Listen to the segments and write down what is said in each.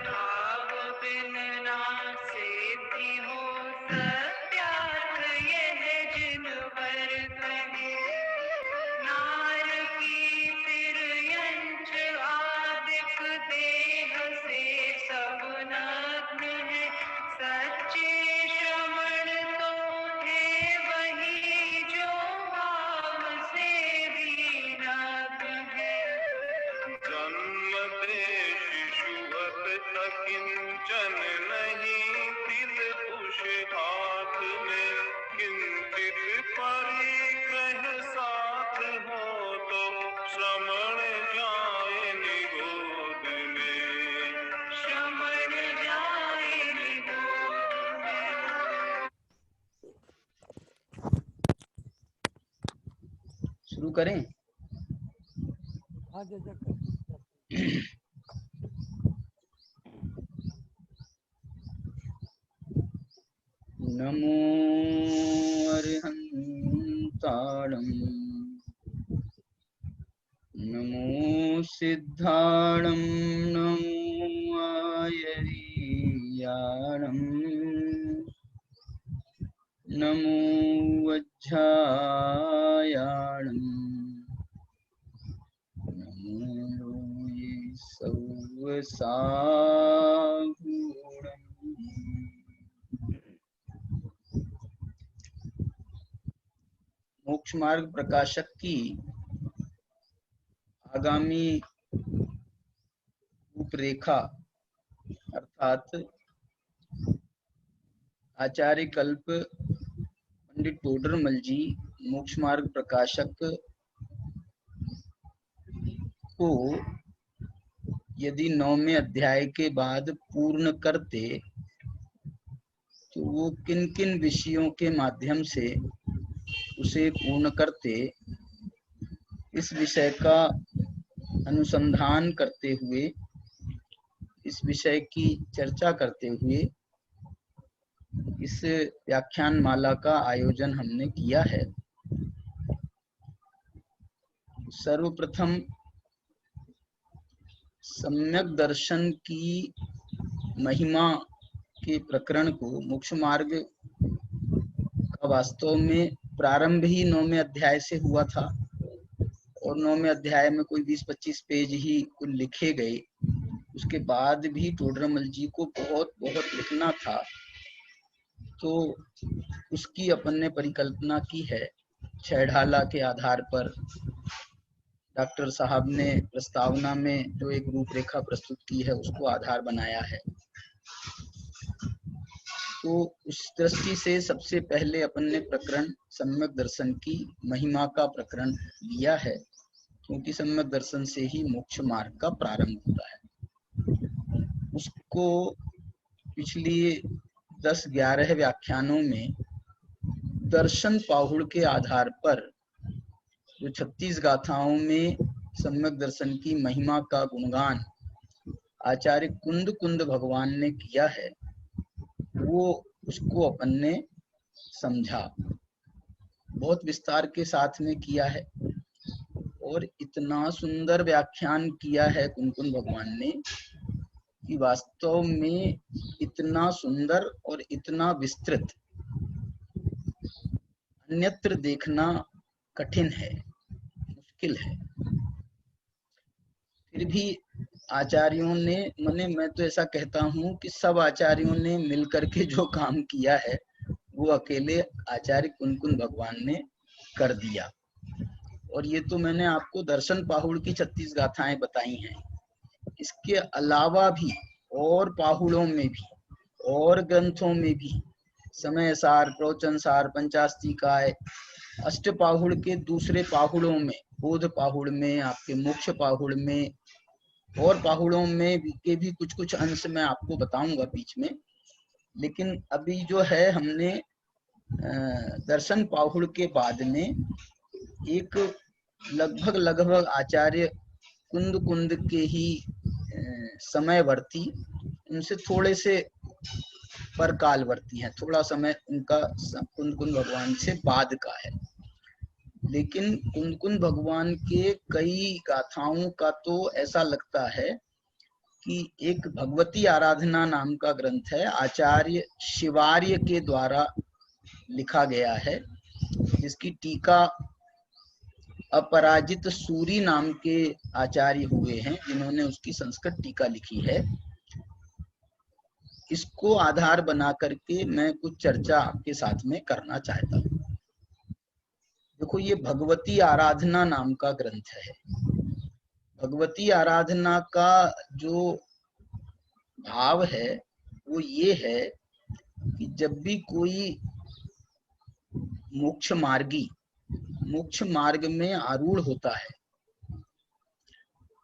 भाव बिन ना सिद्धि हो सत्यार्थ यह जिन वर कहे। नार की सिर यंच आदिक देह से सब नग्न है। सच्चे श्रवण तो है वही जो भाव से भी नग्न है। जन्मते शिशुवत अकिंचन नहीं तिल कुश हाथ में। किंचित परिग्रह साथ हो तो श्रमण जाए निगोद में। श्रमण जाए निगोद में। शुरू करें। नमो अर्हन्ताणं नमो सिद्धाणं नमो आयर्याणं नमो वज्झायाणं नमो ये सव्वसाहूणम्। मोक्ष मार्ग प्रकाशक की आगामी रूपरेखा अर्थात आचार्य कल्प पंडित टोडरमल जी मोक्ष मार्ग प्रकाशक को यदि 9वें अध्याय के बाद पूर्ण करते तो वो किन किन विषयों के माध्यम से उसे पूर्ण करते, इस विषय का अनुसंधान करते हुए, इस विषय की चर्चा करते हुए इस व्याख्यान माला का आयोजन हमने किया है। सर्वप्रथम सम्यक दर्शन की महिमा के प्रकरण को, मोक्ष मार्ग का वास्तव में प्रारंभ ही 9वें अध्याय से हुआ था और 9वें अध्याय में कोई 20-25 पेज ही कुल लिखे गए। उसके बाद भी टोडरमल जी को बहुत लिखना था, तो उसकी अपन ने परिकल्पना की है। छेड़ाला के आधार पर डॉक्टर साहब ने प्रस्तावना में जो एक रूपरेखा प्रस्तुत की है उसको आधार बनाया है। तो उस दृष्टि से सबसे पहले अपन ने प्रकरण सम्यक दर्शन की महिमा का प्रकरण लिया है, क्योंकि सम्यक दर्शन से ही मोक्ष मार्ग का प्रारंभ होता है। उसको पिछली 10-11 व्याख्यानों में दर्शन पाहुड़ के आधार पर जो 36 गाथाओं में सम्यक दर्शन की महिमा का गुणगान आचार्य कुंद भगवान ने किया है, वो उसको अपन ने समझा, बहुत विस्तार के साथ में किया है और इतना सुंदर व्याख्यान किया है कुंद भगवान ने कि वास्तव में इतना सुंदर और इतना विस्तृत अन्यत्र देखना कठिन है, मुश्किल है। फिर भी आचार्यों ने, मैं तो ऐसा कहता हूँ कि सब आचार्यों ने मिलकर के जो काम किया है वो अकेले आचार्य कुंद भगवान ने कर दिया। और ये तो मैंने आपको दर्शन पाहुड़ की 36 गाथाएं बताई हैं। इसके अलावा भी और पाहुड़ों में भी और ग्रंथों में भी समय सार, प्रवचन सार, पंचास्तिकाय, अष्ट पाहुड़ के दूसरे पाहुड़ों में, बोध पाहुड़ में, आपके मोक्ष पाहुड़ में और पाहुड़ों में के भी कुछ अंश मैं आपको बताऊंगा बीच में। लेकिन अभी जो है हमने दर्शन पाहुड़ के बाद में एक लगभग आचार्य कुंद के ही समयवर्ती, उनसे थोड़े से पर कालवर्ती है, थोड़ा समय उनका कुंद भगवान से बाद का है। लेकिन कुंद भगवान के कई गाथाओं का तो ऐसा लगता है कि एक भगवती आराधना नाम का ग्रंथ है, आचार्य शिवार्य के द्वारा लिखा गया है, जिसकी टीका अपराजित सूरी नाम के आचार्य हुए हैं, जिन्होंने उसकी संस्कृत टीका लिखी है। इसको आधार बना करके मैं कुछ चर्चा आपके साथ में करना चाहता हूँ। देखो, ये भगवती आराधना नाम का ग्रंथ है। भगवती आराधना का जो भाव है वो ये है कि जब भी कोई मोक्ष मार्ग में आरूढ़ होता है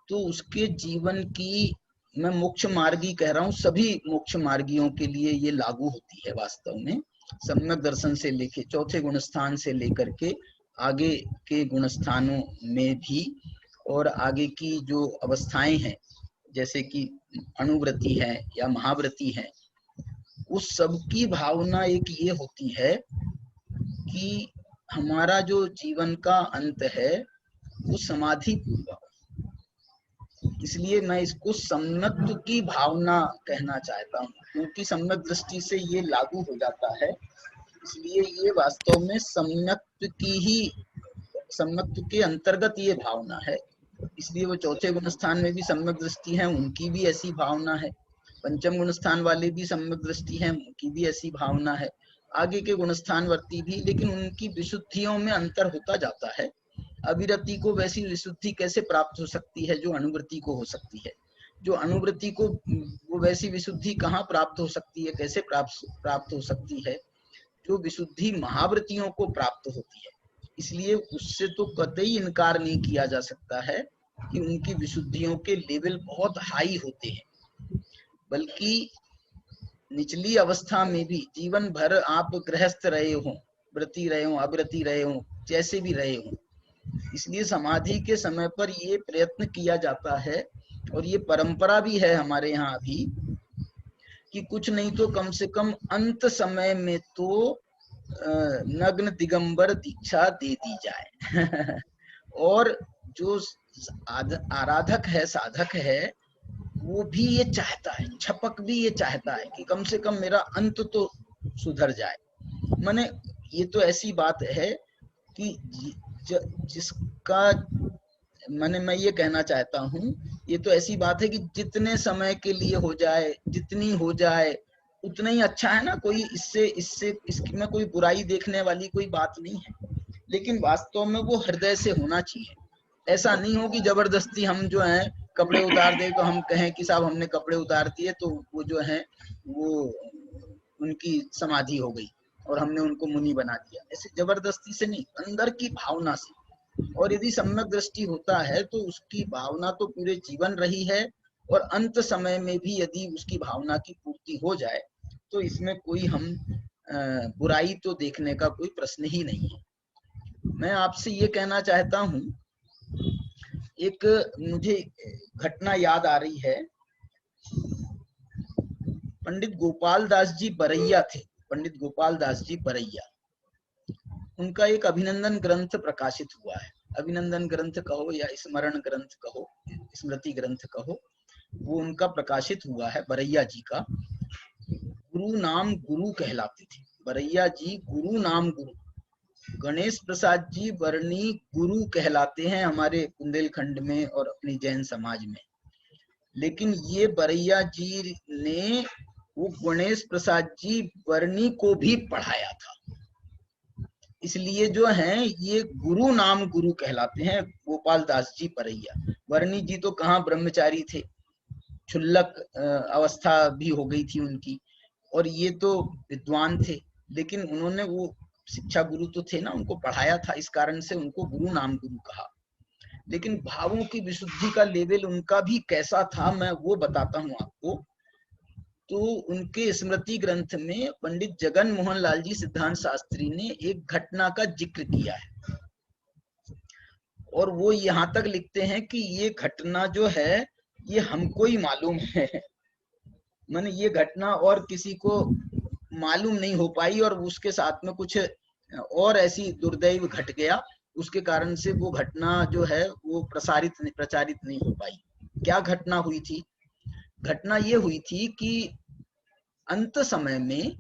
तो उसके जीवन की, मैं मोक्ष मार्गी कह रहा हूँ, सभी मोक्ष मार्गियों के लिए ये लागू होती है वास्तव में। सम्यक दर्शन से लेके चौथे गुणस्थान से लेकर के आगे के गुणस्थानों में भी, और आगे की जो अवस्थाएं हैं जैसे कि अणुव्रति है या महाव्रति है, उस सब की भावना एक ये होती है कि हमारा जो जीवन का अंत है वो समाधि पूर्वक। इसलिए मैं इसको सम्यक्त्व की भावना कहना चाहता हूँ, क्योंकि सम्यक दृष्टि से ये लागू हो जाता है। इसलिए ये वास्तव में सम्यक्त्व के अंतर्गत ये भावना है। इसलिए वो चौथे गुणस्थान में भी सम्यक दृष्टि है, उनकी भी ऐसी भावना है। पंचम गुणस्थान वाले भी सम्यक दृष्टि है, उनकी भी ऐसी भावना है। आगे के गुणस्थान वर्ती भी, लेकिन उनकी विशुद्धियों में अंतर होता जाता है। अविरति को वैसी विशुद्धि कैसे प्राप्त हो सकती है जो अणुवृत्ति को हो सकती है? जो अणुवृत्ति को वो वैसी विशुद्धि कहाँ प्राप्त हो सकती है, कैसे प्राप्त हो सकती है? जो विशुद्धि महावृत्तियों को प्राप्त होती है। इसलिए उससे तो कतई इनकार नहीं किया जा सकता है कि उनकी विशुद्धियों के लेवल बहुत हाई होते हैं। बल्कि निचली अवस्था में भी जीवन भर आप गृहस्थ रहे हो, व्रती रहे हो, अव्रती रहे हो, जैसे भी रहे हो, इसलिए समाधि के समय पर ये प्रयत्न किया जाता है, और ये परंपरा भी है हमारे यहाँ अभी, कि कुछ नहीं तो कम से कम अंत समय में तो नग्न दिगंबर दीक्षा दे दी जाए। और जो आराधक है, साधक है, वो भी ये चाहता है, छपक भी ये चाहता है कि कम से कम मेरा अंत तो सुधर जाए। माने ये तो ऐसी बात है कि जिसका माने मैं ये कहना चाहता हूँ, ये तो ऐसी बात है कि जितने समय के लिए हो जाए, जितनी हो जाए उतना ही अच्छा है ना। कोई इसमें कोई बुराई देखने वाली कोई बात नहीं है, लेकिन वास्तव में वो हृदय से होना चाहिए। ऐसा नहीं हो कि जबरदस्ती हम जो है कपड़े उतार दे तो हम कहें कि साहब हमने कपड़े उतार दिए तो वो जो है वो उनकी समाधि हो गई और हमने उनको मुनि बना दिया। ऐसे जबरदस्ती से नहीं, अंदर की भावना से। और यदि सम्यक दृष्टि होता है तो उसकी भावना तो पूरे जीवन रही है, और अंत समय में भी यदि उसकी भावना की पूर्ति हो जाए तो इसमें कोई हम बुराई तो देखने का कोई प्रश्न ही नहीं है। मैं आपसे ये कहना चाहता हूँ, एक मुझे घटना याद आ रही है। पंडित गोपाल दास जी बरैया थे, पंडित गोपाल दास जी बरैया। उनका एक अभिनंदन ग्रंथ प्रकाशित हुआ है। अभिनंदन ग्रंथ कहो या स्मरण ग्रंथ कहो, स्मृति ग्रंथ कहो, वो उनका प्रकाशित हुआ है, बरैया जी का। गुरु नाम गुरु कहलाते थे बरैया जी, गुरु नाम गुरु। गणेश प्रसाद जी वर्णी गुरु कहलाते हैं हमारे बुंदेलखंड में और अपनी जैन समाज में। लेकिन ये बरैया जी ने वो गणेश प्रसाद जी वर्णी को भी पढ़ाया था, इसलिए जो हैं ये गुरु नाम गुरु कहलाते हैं गोपाल दास जी बरैया। वर्णी जी तो कहाँ ब्रह्मचारी थे, क्षुल्लक अवस्था भी हो गई थी उनकी, और ये तो विद्वान थे, लेकिन उन्होंने वो शिक्षा गुरु तो थे ना, उनको पढ़ाया था, इस कारण से उनको गुरु नाम गुरु कहा। लेकिन भावों की विशुद्धि का लेवल उनका भी कैसा था मैं वो बताता हूँ आपको। तो उनके स्मृति ग्रंथ में पंडित जगन मोहन लाल जी सिद्धांत शास्त्री ने एक घटना का जिक्र किया है, और वो यहाँ तक लिखते हैं कि ये घटना जो है ये हमको ही मालूम है। मैंने ये घटना और किसी को मालूम नहीं हो पाई, और उसके साथ में कुछ और ऐसी दुर्दैव घट गया, उसके कारण से वो घटना जो है वो प्रचारित नहीं हो पाई। क्या घटना हुई थी घटना ये हुई थी कि अंत समय में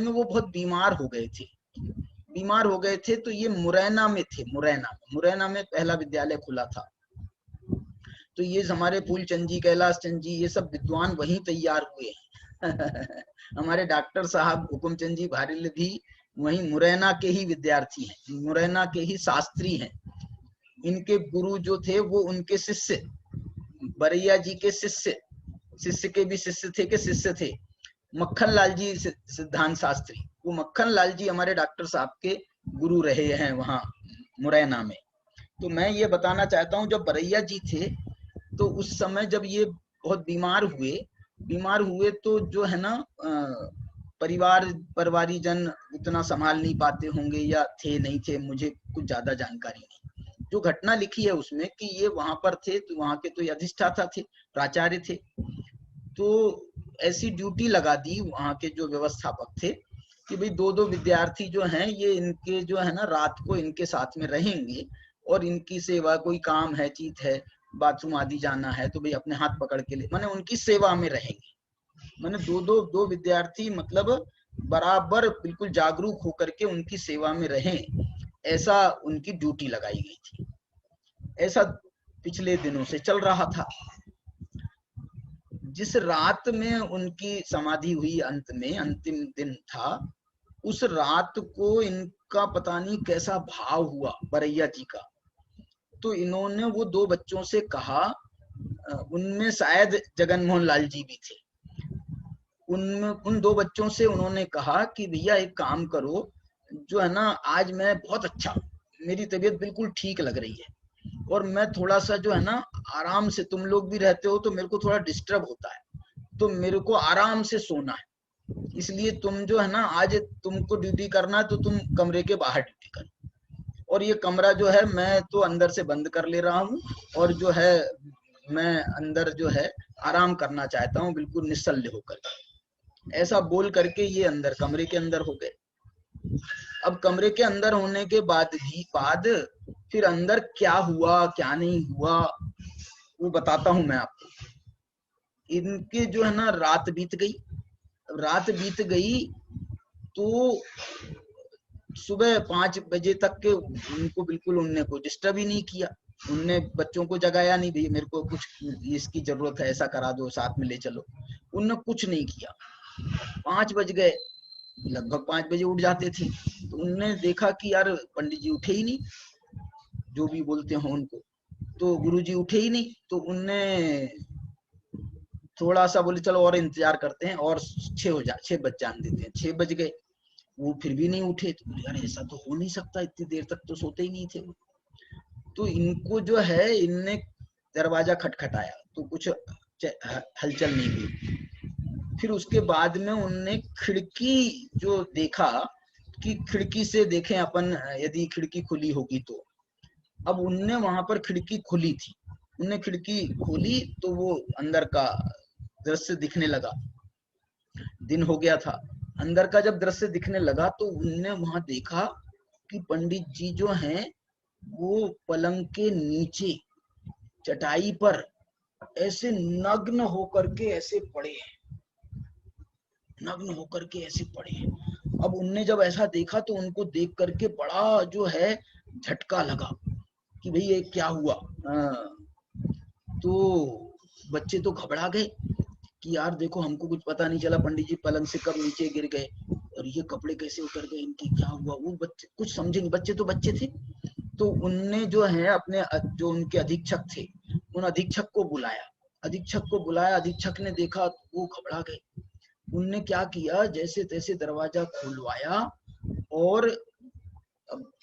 वो बहुत बीमार हो गए थे। तो ये मुरैना में थे। मुरैना में पहला विद्यालय खुला था। तो ये हमारे फूलचंद जी, कैलाश चंद जी, ये सब विद्वान वहीं तैयार हुए हैं। हमारे डॉक्टर साहब हुकुमचंद जी भारिल भी वहीं मुरैना के ही विद्यार्थी हैं, मुरैना के ही शास्त्री हैं। इनके गुरु जो थे वो उनके शिष्य, बरैया जी के शिष्य के भी शिष्य थे के शिष्य थे, मक्खन लाल जी सिद्धांत शास्त्री। वो मक्खन लाल जी हमारे डॉक्टर साहब के गुरु रहे हैं वहाँ मुरैना में। तो मैं ये बताना चाहता हूँ, जब बरैया जी थे तो उस समय जब ये बहुत बीमार हुए तो जो है ना परिवारीजन उतना संभाल नहीं पाते होंगे या थे नहीं थे, मुझे कुछ ज्यादा जानकारी नहीं। जो घटना लिखी है उसमें कि ये वहां पर थे, तो वहां के तो अधिष्ठाता थे, प्राचार्य थे। तो ऐसी ड्यूटी लगा दी वहां के जो व्यवस्थापक थे कि भाई 2-2 विद्यार्थी जो हैं ये इनके जो है ना रात को इनके साथ में रहेंगे और इनकी सेवा, कोई काम है, चीज है, बाथरूम आदि जाना है तो भाई अपने हाथ पकड़ के ले, माने उनकी सेवा में रहेंगे। माने 2 विद्यार्थी मतलब बराबर बिल्कुल जागरूक होकर के उनकी सेवा में रहें, ऐसा उनकी ड्यूटी लगाई गई थी। ऐसा पिछले दिनों से चल रहा था। जिस रात में उनकी समाधि हुई, अंत में अंतिम दिन था, उस रात को इनका पता नहीं कैसा भाव हुआ बरैया जी का। तो इन्होंने वो 2 बच्चों से कहा, उनमें शायद जगन मोहन लाल जी भी थे, उन 2 बच्चों से उन्होंने कहा कि भैया एक काम करो, जो है ना आज मैं बहुत अच्छा, मेरी तबीयत बिल्कुल ठीक लग रही है और मैं थोड़ा सा जो है ना आराम से, तुम लोग भी रहते हो तो मेरे को थोड़ा डिस्टर्ब होता है, तो मेरे को आराम से सोना है, इसलिए तुम जो है ना आज तुमको ड्यूटी करना है तो तुम कमरे के बाहर ड्यूटी करो, और ये कमरा जो है मैं तो अंदर से बंद कर ले रहा हूँ और जो है मैं अंदर जो है आराम करना चाहता हूँ बिल्कुल निश्चल्य होकर। ऐसा बोल करके ये अंदर कमरे के अंदर हो गए। अब कमरे के अंदर होने के बाद फिर अंदर क्या हुआ क्या नहीं हुआ वो बताता हूं मैं आपको। इनके जो है ना रात बीत गई तो सुबह 5 बजे तक के उनको बिल्कुल उनने को डिस्टर्ब ही नहीं किया, उनने बच्चों को जगाया नहीं, भैया मेरे को कुछ इसकी जरूरत है, ऐसा करा दो, साथ में ले चलो, उनने कुछ नहीं किया। 5 बज गए, लगभग 5 बजे उठ जाते थे, तो उनने देखा कि यार पंडित जी उठे ही नहीं, जो भी बोलते हो उनको, तो गुरुजी उठे ही नहीं। तो उनने थोड़ा सा बोले चलो और इंतजार करते हैं और 6 बज जान देते हैं। 6 बज गए, वो फिर भी नहीं उठे, तो बोले यार ऐसा तो हो नहीं सकता, इतनी देर तक तो सोते ही नहीं थे। तो इनको जो है, इनने दरवाजा खटखटाया तो कुछ हलचल नहीं हुई। फिर उसके बाद में उनने खिड़की जो देखा कि खिड़की से देखें अपन, यदि खिड़की खुली होगी तो। अब उनने वहां पर खिड़की खुली थी, उनने खिड़की खोली तो वो अंदर का दृश्य दिखने लगा। दिन हो गया था, अंदर का जब दृश्य दिखने लगा तो उनने वहां देखा कि पंडित जी जो हैं वो पलंग के नीचे चटाई पर ऐसे नग्न होकर के ऐसे पड़े हैं, नग्न होकर के ऐसे पड़े हैं। अब उनने जब ऐसा देखा तो उनको देख करके बड़ा जो है झटका लगा कि भाई ये क्या हुआ। तो बच्चे तो घबरा गए कि यार देखो हमको कुछ पता नहीं चला, पंडित जी पलंग से कब नीचे गिर गए और ये कपड़े कैसे उतर गए इनके, क्या हुआ। वो बच्चे कुछ समझे नहीं, बच्चे तो बच्चे थे। तो उनने जो है अपने जो उनके अधीक्षक थे, उन अधीक्षक को बुलाया, अधीक्षक ने देखा तो वो घबरा गए। उनने क्या किया, जैसे तैसे दरवाजा खुलवाया और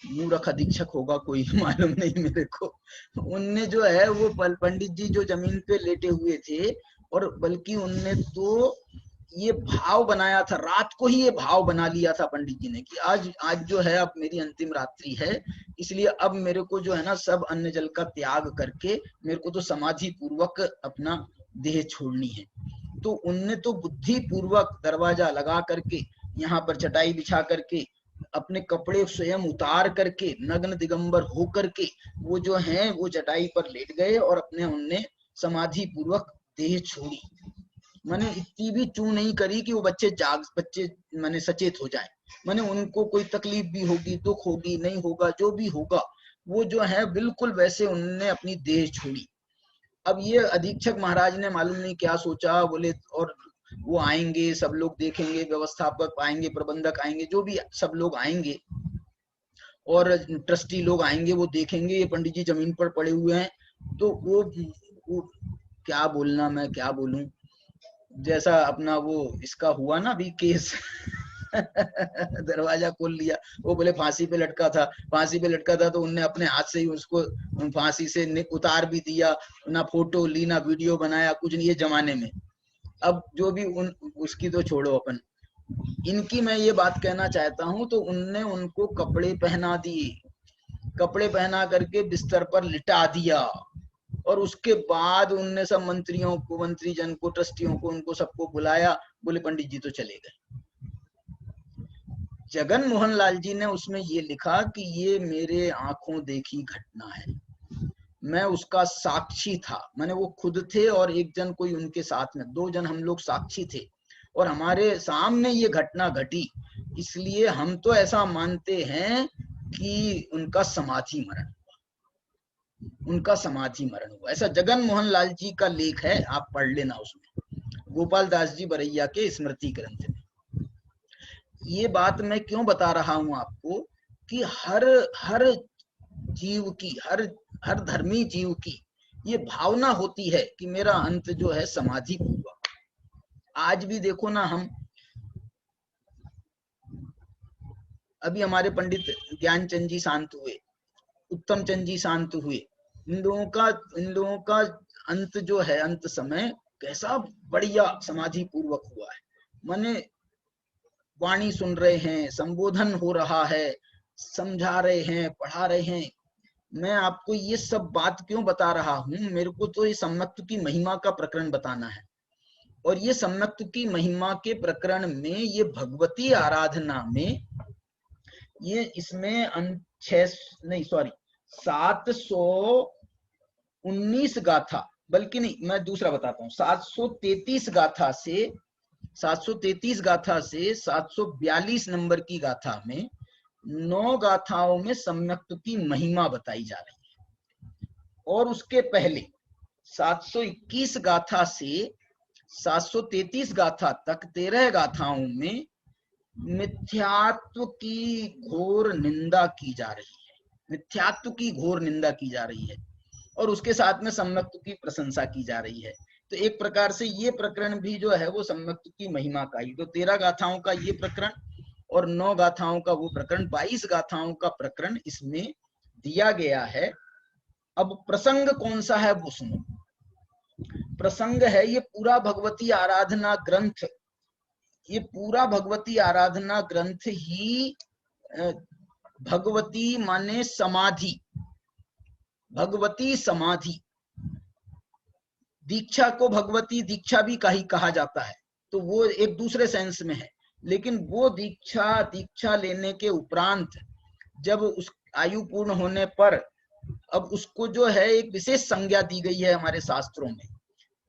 मूर्ख अधीक्षक होगा कोई, मालूम नहीं मेरे को, उनने जो है वो पंडित जी जो जमीन पे लेटे हुए थे, और बल्कि उनने तो ये भाव बनाया था, रात को ही ये भाव बना लिया था पंडित जी ने कि आज जो है अब मेरी अंतिम रात्रि है, इसलिए अब मेरे को जो है ना सब अन्न जल का त्याग करके मेरे को तो समाधि पूर्वक अपना देह छोड़नी है। तो उनने तो बुद्धि पूर्वक दरवाजा लगा करके, यहाँ पर चटाई बिछा करके, अपने कपड़े स्वयं उतार करके, नग्न दिगंबर होकर के वो जो है वो चटाई पर लेट गए और अपने उनने समाधि पूर्वक देह छोड़ी, मैंने इतनी भी चू नहीं करी कि वो बच्चे मैंने सचेत हो जाए, मैंने उनको कोई तकलीफ भी होगी, दुख होगी, नहीं होगा, जो भी होगा वो जो है बिल्कुल वैसे उन्होंने अपनी देह छोड़ी। अब ये अधीक्षक महाराज ने मालूम नहीं क्या सोचा, बोले और वो आएंगे, सब लोग देखेंगे, व्यवस्थापक आएंगे, प्रबंधक आएंगे, जो भी सब लोग आएंगे और ट्रस्टी लोग आएंगे, वो देखेंगे ये पंडित जी जमीन पर पड़े हुए हैं, तो वो क्या बोलना, मैं क्या बोलूं, जैसा अपना वो इसका हुआ ना अभी केस दरवाजा खोल लिया, वो बोले फांसी पे लटका था तो उनने अपने हाथ से ही उसको फांसी से उतार भी दिया, ना फोटो ली ना वीडियो बनाया, कुछ नहीं, ये जमाने में। अब जो भी उसकी तो छोड़ो, अपन इनकी मैं ये बात कहना चाहता हूं, तो उनने उनको कपड़े पहना दिए, कपड़े पहना करके बिस्तर पर लिटा दिया, और उसके बाद उनने सब मंत्रियों को, मंत्री जन को, ट्रस्टियों को, उनको सबको बुलाया, बोले पंडित जी तो चले गए। जगन मोहन लाल जी ने उसमें ये लिखा कि ये मेरे आंखों देखी घटना है, मैं उसका साक्षी था, मैंने वो खुद थे और एक जन कोई उनके साथ में, 2 जन हम लोग साक्षी थे, और हमारे सामने ये घटना घटी, इसलिए हम तो ऐसा मानते हैं कि उनका समाधि मरण हुआ। ऐसा जगन मोहन लाल जी का लेख है, आप पढ़ लेना उसमें, गोपाल दास जी बरैया के स्मृति ग्रंथ में। ये बात मैं क्यों बता रहा हूं आपको कि हर जीव की, हर धर्मी जीव की ये भावना होती है कि मेरा अंत जो है समाधि पूर्वक। आज भी देखो ना, हम अभी हमारे पंडित ज्ञानचंद जी शांत हुए, उत्तम चंद जी शांत हुए, इन लोगों का अंत जो है, अंत समय कैसा बढ़िया समाधि पूर्वक हुआ है। माने वाणी सुन रहे हैं, संबोधन हो रहा है, समझा रहे हैं, पढ़ा रहे हैं। मैं आपको ये सब बात क्यों बता रहा हूं, मेरे को तो ये सम्यक्त की महिमा का प्रकरण बताना है, और ये सम्यक्त की महिमा के प्रकरण में ये भगवती आराधना में ये इसमें 719 गाथा, बल्कि नहीं, मैं दूसरा बताता हूँ, 733 गाथा से 742 नंबर की गाथा में 9 गाथाओं में सम्यक्त की महिमा बताई जा रही है, और उसके पहले 721 गाथा से 733 गाथा तक 13 गाथाओं में मिथ्यात्व की घोर निंदा की जा रही है, मिथ्यात्व की घोर निंदा की जा रही है, और उसके साथ में सम्यक्त की प्रशंसा की जा रही है। तो एक प्रकार से ये प्रकरण भी जो है वो सम्यक्त की महिमा का ही, तो 13 गाथाओं का ये प्रकरण और 9 गाथाओं का वो प्रकरण, 22 गाथाओं का प्रकरण इसमें दिया गया है। अब प्रसंग कौन सा है वो सुनो। प्रसंग है ये पूरा भगवती आराधना ग्रंथ, ये पूरा भगवती आराधना ग्रंथ ही भगवती माने समाधि, भगवती समाधि, दीक्षा को भगवती दीक्षा भी कहा जाता है, तो वो एक दूसरे सेंस में है, लेकिन वो दीक्षा लेने के उपरांत जब उस आयु पूर्ण होने पर अब उसको जो है एक विशेष संज्ञा दी गई है हमारे शास्त्रों में।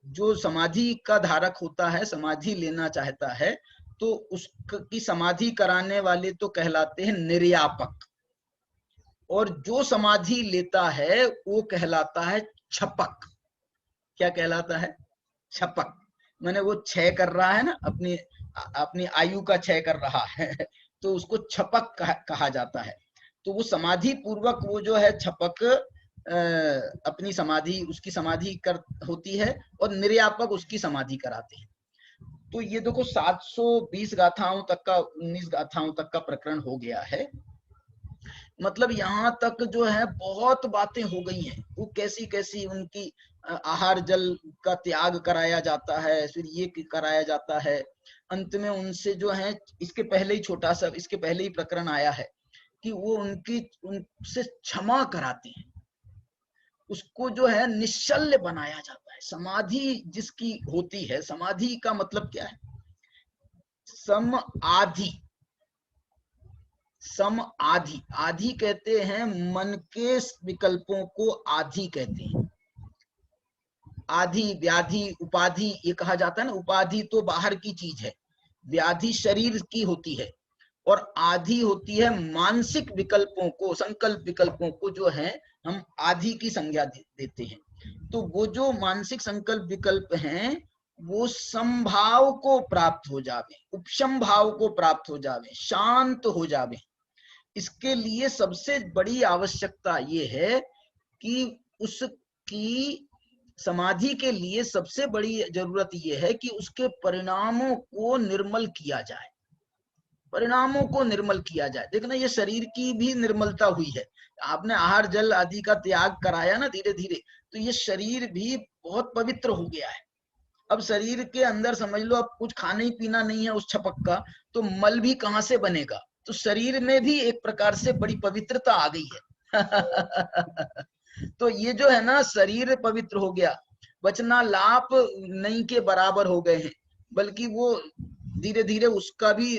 जो समाधि का धारक होता है, समाधि लेना चाहता है, तो उसकी समाधि कराने वाले तो कहलाते हैं निर्यापक, और जो समाधि लेता है वो कहलाता है छपक। क्या कहलाता है? छपक। मैंने वो क्षय कर रहा है ना, अपनी आयु का क्षय कर रहा है तो उसको छपक कहा जाता है। तो वो समाधि पूर्वक वो जो है छपक अपनी समाधि, उसकी समाधि होती है, और निर्यापक उसकी समाधि कराते हैं। तो ये देखो 720 गाथाओं तक का, 19 गाथाओं तक का प्रकरण हो गया है। मतलब यहाँ तक जो है बहुत बातें हो गई हैं, वो कैसी कैसी उनकी आहार जल का त्याग कराया जाता है, फिर ये कराया जाता है, अंत में उनसे जो है, इसके पहले ही छोटा सा, इसके पहले ही प्रकरण आया है कि वो उनसे क्षमा कराते हैं, उसको जो है निश्चल्य बनाया जाता है। समाधि जिसकी होती है, समाधि का मतलब क्या है? सम आधि, आधि कहते हैं मन के विकल्पों को, आधि कहते हैं। आधि, व्याधि, उपाधि ये कहा जाता है ना। उपाधि तो बाहर की चीज है, व्याधि शरीर की होती है, और आधि होती है मानसिक विकल्पों को, संकल्प विकल्पों को जो है हम आधि की संज्ञा देते हैं। तो वो जो मानसिक संकल्प विकल्प हैं वो समभाव को प्राप्त हो जावे, उपशम भाव को प्राप्त हो जावे, शांत हो जावे। इसके लिए सबसे बड़ी आवश्यकता ये है कि उसकी समाधि के लिए सबसे बड़ी जरूरत ये है कि उसके परिणामों को निर्मल किया जाए, परिणामों को निर्मल किया जाए। देखना ये शरीर की भी निर्मलता हुई है, आपने आहार जल आदि का त्याग कराया ना धीरे धीरे, तो ये शरीर भी बहुत पवित्र हो गया है। अब शरीर के अंदर समझ लो अब कुछ खाना ही पीना नहीं है उस छपक का, तो मल भी कहां से बनेगा। तो शरीर में भी एक प्रकार से बड़ी पवित्रता आ गई है। तो ये जो है ना शरीर पवित्र हो गया, वचना लाप नहीं के बराबर हो गए हैं, बल्कि वो धीरे धीरे उसका भी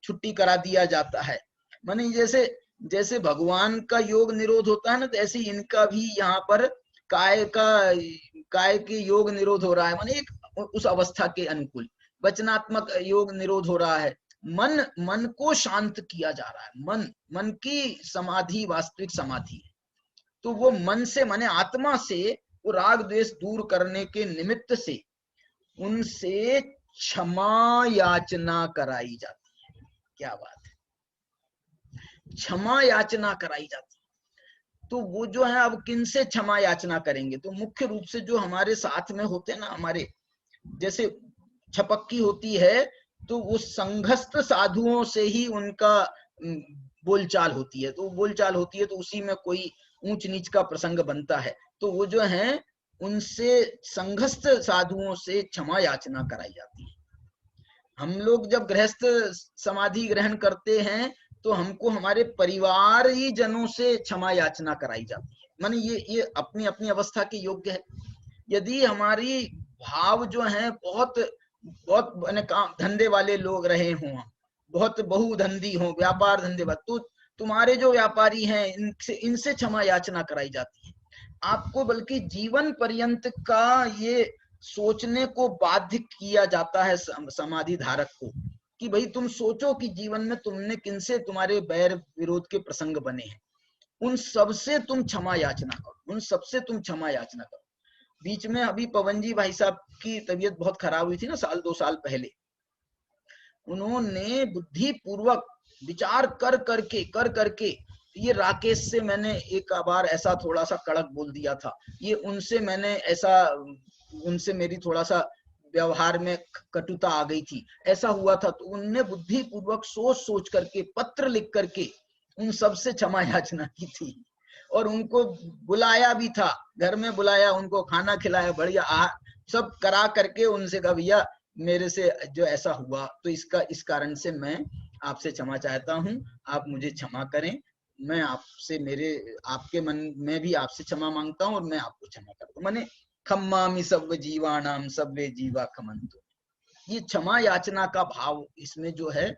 छुट्टी करा दिया जाता है। माने जैसे जैसे भगवान का योग निरोध होता है ना, तो ऐसे इनका भी यहाँ पर काय के योग निरोध हो रहा है। माने एक उस अवस्था के अनुकूल वचनात्मक योग निरोध हो रहा है। मन को शांत किया जा रहा है। मन की समाधि वास्तविक समाधि है। तो वो मन से माने आत्मा से वो राग द्वेष दूर करने के निमित्त से उनसे क्षमा याचना कराई जाती है। क्या बात है, क्षमा याचना कराई जाती है। तो वो जो है अब किन से क्षमा याचना करेंगे, तो मुख्य रूप से जो हमारे साथ में होते हैं ना, हमारे जैसे छपक्की होती है तो वो संघस्थ साधुओं से ही उनका बोलचाल होती है। तो बोलचाल होती है तो उसी में कोई ऊंच नीच का प्रसंग बनता है, तो वो जो है उनसे संघस्थ साधुओं से क्षमा याचना कराई जाती है। हम लोग जब गृहस्थ समाधि ग्रहण करते हैं तो हमको हमारे परिवार ही जनों से क्षमा याचना कराई जाती है। माने ये अपनी अपनी अवस्था के योग्य है। यदि हमारी भाव जो है बहुत काम धंधे वाले लोग रहे हों, बहुत बहुधंधी हो, व्यापार धंधे वाले, तो तुम्हारे जो व्यापारी हैं इनसे क्षमा याचना कराई जाती है। आपको बल्कि जीवन पर्यंत का ये सोचने को बाध्य किया जाता है समाधि धारक को, कि भाई तुम सोचो कि जीवन में तुमने किनसे तुम्हारे बैर विरोध के प्रसंग बने हैं, उन सबसे तुम क्षमा याचना करो, उन सबसे तुम क्षमा याचना करो। बीच में अभी पवन जी भाई साहब की तबीयत बहुत खराब हुई थी ना, 1-2 साल पहले। उन्होंने बुद्धि पूर्वक विचार कर करके ये राकेश से मैंने एक बार ऐसा थोड़ा सा कड़क बोल दिया था, ये उनसे मैंने ऐसा, उनसे मेरी थोड़ा सा व्यवहार में कटुता आ गई थी, ऐसा हुआ था। तो उनने बुद्धि पूर्वक सोच करके पत्र लिख करके उन सबसे क्षमा याचना की थी, और उनको बुलाया भी था, घर में बुलाया, उनको खाना खिलाया, बढ़िया सब करा करके उनसे कहा भैया मेरे से जो ऐसा हुआ तो इस कारण से मैं आपसे क्षमा चाहता हूँ, आप मुझे क्षमा करें, मैं आपसे आपके मन में भी आपसे क्षमा मांगता हूँ और मैं आपको क्षमा करता हूँ। माने खम्मामि सव्व जीवानाम सव्वे जीवा खमंतु, ये क्षमा याचना का भाव इसमें जो है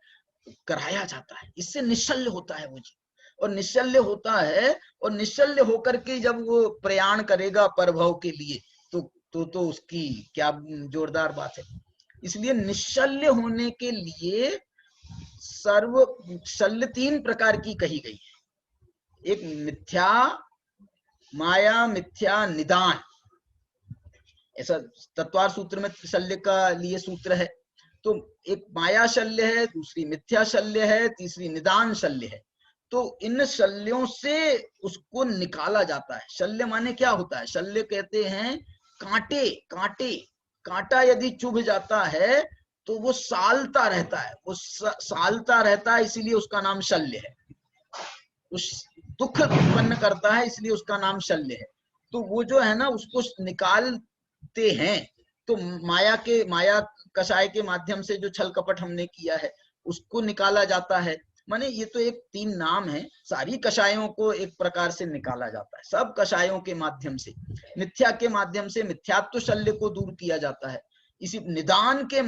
कराया जाता है। इससे निश्चल्य होता है वो जीव, और निश्चल्य होता है, और निश्चल्य होकर के जब वो प्रयाण करेगा परभव के लिए तो उसकी क्या जोरदार बात है। इसलिए निश्चल्य होने के लिए शल्य 3 प्रकार की कही गई है। एक मिथ्या, माया, मिथ्या, निदान, ऐसा तत्वार सूत्र में शल्य का लिए सूत्र है। तो एक माया शल्य है, दूसरी मिथ्या शल्य है, तीसरी निदान शल्य है। तो इन शल्यों से उसको निकाला जाता है। शल्य माने क्या होता है, शल्य कहते हैं कांटा यदि चुभ जाता है तो वो सालता रहता है, वो सालता रहता है, इसीलिए उसका नाम शल्य है। उस दुख उत्पन्न करता है, इसलिए उसका नाम शल्य है। तो वो जो है ना उसको निकालते हैं। तो माया कषाय के माध्यम से जो छल कपट हमने किया है उसको निकाला जाता है। माने ये तो एक 3 नाम है, सारी कषायों को एक प्रकार से निकाला जाता है, सब कषायों के माध्यम से। मिथ्या के माध्यम से मिथ्यात्व शल्य को दूर किया जाता है। इसी निदान के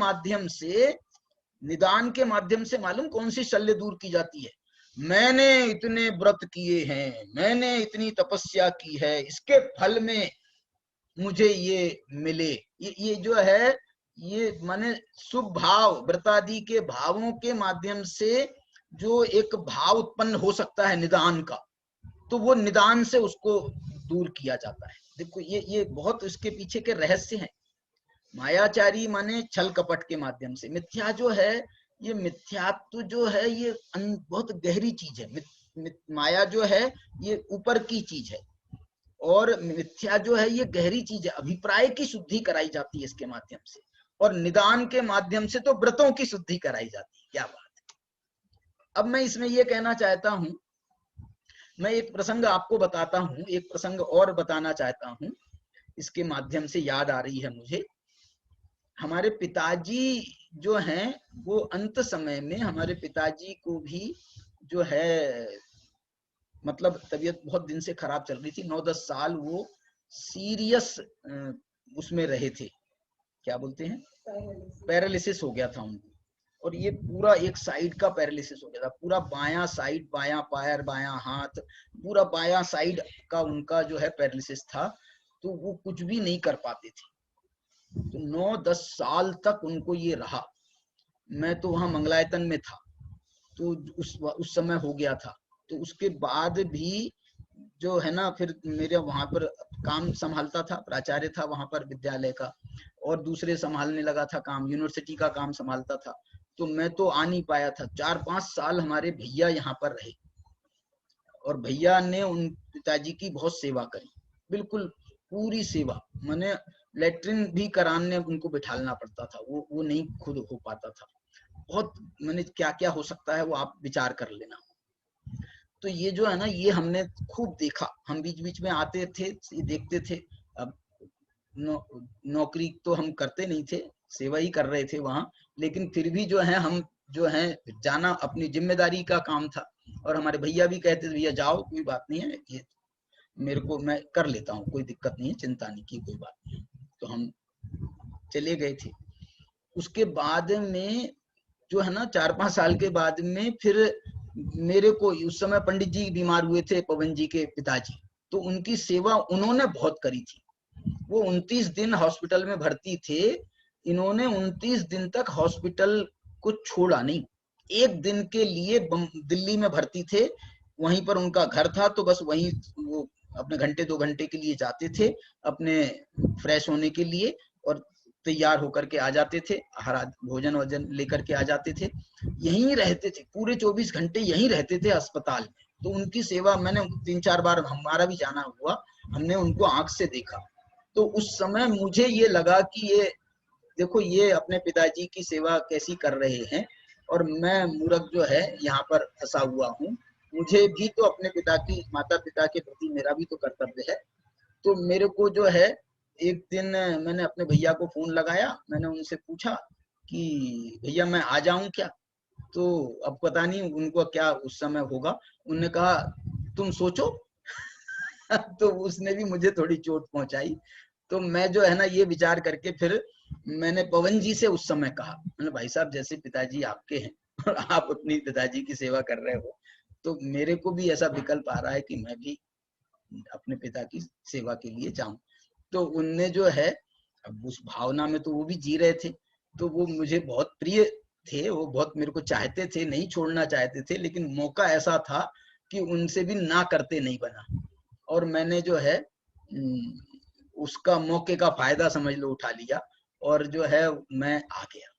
माध्यम से मालूम कौन सी शल्य दूर की जाती है, मैंने इतने व्रत किए हैं, मैंने इतनी तपस्या की है, इसके फल में मुझे ये मिले। ये जो है, ये माने शुभ भाव, व्रतादि के भावों के माध्यम से जो एक भाव उत्पन्न हो सकता है निदान का, तो वो निदान से उसको दूर किया जाता है। देखो ये बहुत इसके पीछे के रहस्य हैं। मायाचारी माने छल कपट के माध्यम से। मिथ्या जो है, ये मिथ्यात्व जो है ये बहुत गहरी चीज है। माया जो है ये ऊपर की चीज है, और मिथ्या जो है ये गहरी चीज है। अभिप्राय की शुद्धि कराई जाती है इसके माध्यम से, और निदान के माध्यम से तो व्रतों की शुद्धि कराई जाती है। क्या बात है। अब मैं इसमें ये कहना चाहता हूं, मैं एक प्रसंग आपको बताता हूं, एक प्रसंग और बताना चाहता हूं, इसके माध्यम से याद आ रही है मुझे। हमारे पिताजी जो हैं, वो अंत समय में हमारे पिताजी को भी जो है, मतलब तबीयत बहुत दिन से खराब चल रही थी। 9-10 साल वो सीरियस उसमें रहे थे, क्या बोलते हैं, पैरालिसिस हो गया था उनको। और ये पूरा एक साइड का पैरालिसिस हो गया था, पूरा बायां साइड, बायां पैर, बायां हाथ, पूरा बायां साइड का उनका जो है पैरालिसिस था। तो वो कुछ भी नहीं कर पाते थे। तो 9-10 साल तक उनको ये रहा। मैं तो वहां मंगलायतन में था, तो उस समय हो गया था। तो उसके बाद भी जो है ना, फिर मेरे वहां पर काम संभालता था, प्राचार्य था वहां पर विद्यालय का, और दूसरे संभालने लगा था काम, यूनिवर्सिटी का काम संभालता था। तो मैं तो आ नहीं पाया था। 4-5 साल हमारे भैया यहाँ पर रहे, और भैया ने उन पिताजी की बहुत सेवा करी, बिल्कुल पूरी सेवा। मैंने लेटरिन भी कराने उनको बिठालना पड़ता था, वो नहीं खुद हो पाता था। बहुत मैंने क्या क्या हो सकता है वो आप विचार कर लेना। तो ये जो है ना, ये हमने खूब देखा। हम बीच बीच में आते थे, देखते थे। अब नौकरी तो हम करते नहीं थे, सेवा ही कर रहे थे वहां, लेकिन फिर भी जो है हम जो है जाना अपनी जिम्मेदारी का काम था। और हमारे भैया भी कहते थे, भैया जाओ, कोई बात नहीं है, ये मेरे को, मैं कर लेता हूँ, कोई दिक्कत नहीं है, चिंता नहीं की, कोई बात नहीं। तो हम चले गए थे। उसके बाद में जो है ना, 4-5 साल के बाद में फिर मेरे को, उस समय पंडित जी बीमार हुए थे, पवन जी के पिताजी, तो उनकी सेवा उन्होंने बहुत करी थी। वो 29 दिन हॉस्पिटल में भर्ती थे। इन्होंने 29 दिन तक हॉस्पिटल को छोड़ा नहीं। एक दिन के लिए दिल्ली में भर्ती थे, वहीं पर उनका घर था, तो बस वहीं वो अपने घंटे 2 घंटे के लिए जाते थे, अपने फ्रेश होने के लिए, और तैयार होकर के आ जाते थे, भोजन वोजन लेकर के आ जाते थे। यहीं रहते थे, पूरे 24 घंटे यहीं रहते थे अस्पताल में। तो उनकी सेवा मैंने 3-4 बार, हमारा भी जाना हुआ, हमने उनको आंख से देखा। तो उस समय मुझे ये लगा कि ये देखो, ये अपने पिताजी की सेवा कैसी कर रहे हैं, और मैं मूर्ख जो है यहाँ पर फंसा हुआ हूँ। मुझे भी तो अपने माता पिता के प्रति मेरा भी तो कर्तव्य है। तो मेरे को जो है, एक दिन मैंने अपने भैया को फोन लगाया, मैंने उनसे पूछा कि भैया मैं आ जाऊं क्या। तो अब पता नहीं उनको क्या उस समय होगा, उन्होंने कहा तुम सोचो। तो उसने भी मुझे थोड़ी चोट पहुंचाई। तो मैं जो है ना, ये विचार करके फिर मैंने पवन जी से उस समय कहा, मैंने भाई साहब, जैसे पिताजी आपके हैं और आप अपनी पिताजी की सेवा कर रहे हो, तो मेरे को भी ऐसा विकल्प आ रहा है कि मैं भी अपने पिता की सेवा के लिए जाऊं। तो उनने जो है, अब उस भावना में तो वो भी जी रहे थे, तो वो मुझे बहुत प्रिय थे, वो बहुत मेरे को चाहते थे, नहीं छोड़ना चाहते थे, लेकिन मौका ऐसा था कि उनसे भी ना करते नहीं बना। और मैंने जो है उसका मौके का फायदा समझ लो उठा लिया, और जो है मैं आ गया।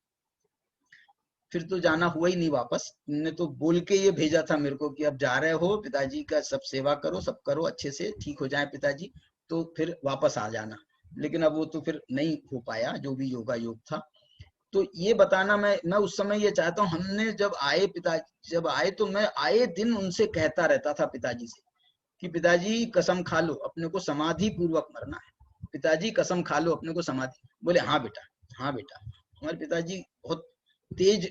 फिर तो जाना हुआ ही नहीं वापस। उन्होंने तो बोल के ये भेजा था मेरे को कि अब जा रहे हो, पिताजी का सब सेवा करो, सब करो अच्छे से, ठीक हो जाए पिताजी, तो फिर वापस आ जाना। लेकिन अब वो तो फिर नहीं हो पाया, जो भी योगा योग था। तो ये बताना मैं उस समय ये चाहता हूँ, हमने जब आए तो मैं आए दिन उनसे कहता रहता था पिताजी से कि पिताजी कसम खा लो, अपने को समाधि पूर्वक मरना है, पिताजी कसम खा लो अपने को समाधि। बोले हाँ बेटा, हाँ बेटा। हमारे पिताजी बहुत तेज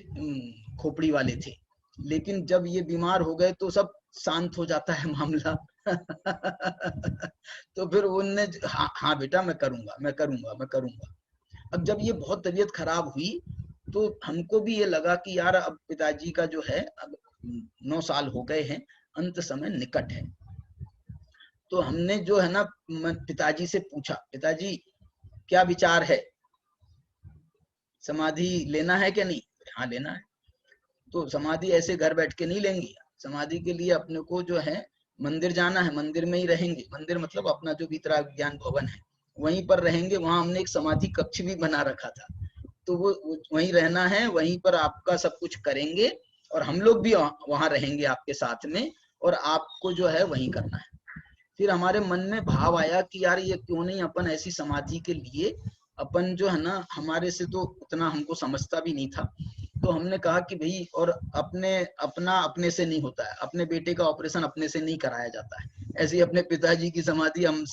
खोपड़ी वाले थे, लेकिन जब ये बीमार हो गए तो सब शांत हो जाता है मामला। तो फिर उनने हाँ बेटा मैं करूंगा, मैं करूंगा, मैं करूंगा। अब जब ये बहुत तबीयत खराब हुई, तो हमको भी ये लगा कि यार अब पिताजी का जो है, अब 9 साल हो गए हैं, अंत समय निकट है। तो हमने जो है ना पिताजी से पूछा, पिताजी क्या विचार है, समाधि लेना है क्या नहीं? हाँ लेना है। तो समाधि ऐसे घर बैठ के नहीं लेंगे, समाधि के लिए अपने को जो है मंदिर जाना है, मंदिर में ही रहेंगे। मंदिर मतलब अपना जो वीतराग ज्ञान भवन है वहीं पर रहेंगे। वहां हमने एक समाधि कक्ष भी बना रखा था, तो वो वहीं रहना है, वहीं पर आपका सब कुछ करेंगे और हम लोग भी वहां रहेंगे आपके साथ में, और आपको जो है वहीं करना है। फिर हमारे मन में भाव आया कि यार ये क्यों नहीं अपन ऐसी समाधि के लिए, अपन जो है ना, हमारे से तो उतना हमको समझता भी नहीं था, तो हमने कहा कि भाई, और अपने से नहीं होता है, अपने बेटे का ऑपरेशन अपने से नहीं कराया जाता है, ऐसे ही अपने पिताजी की समाधि हम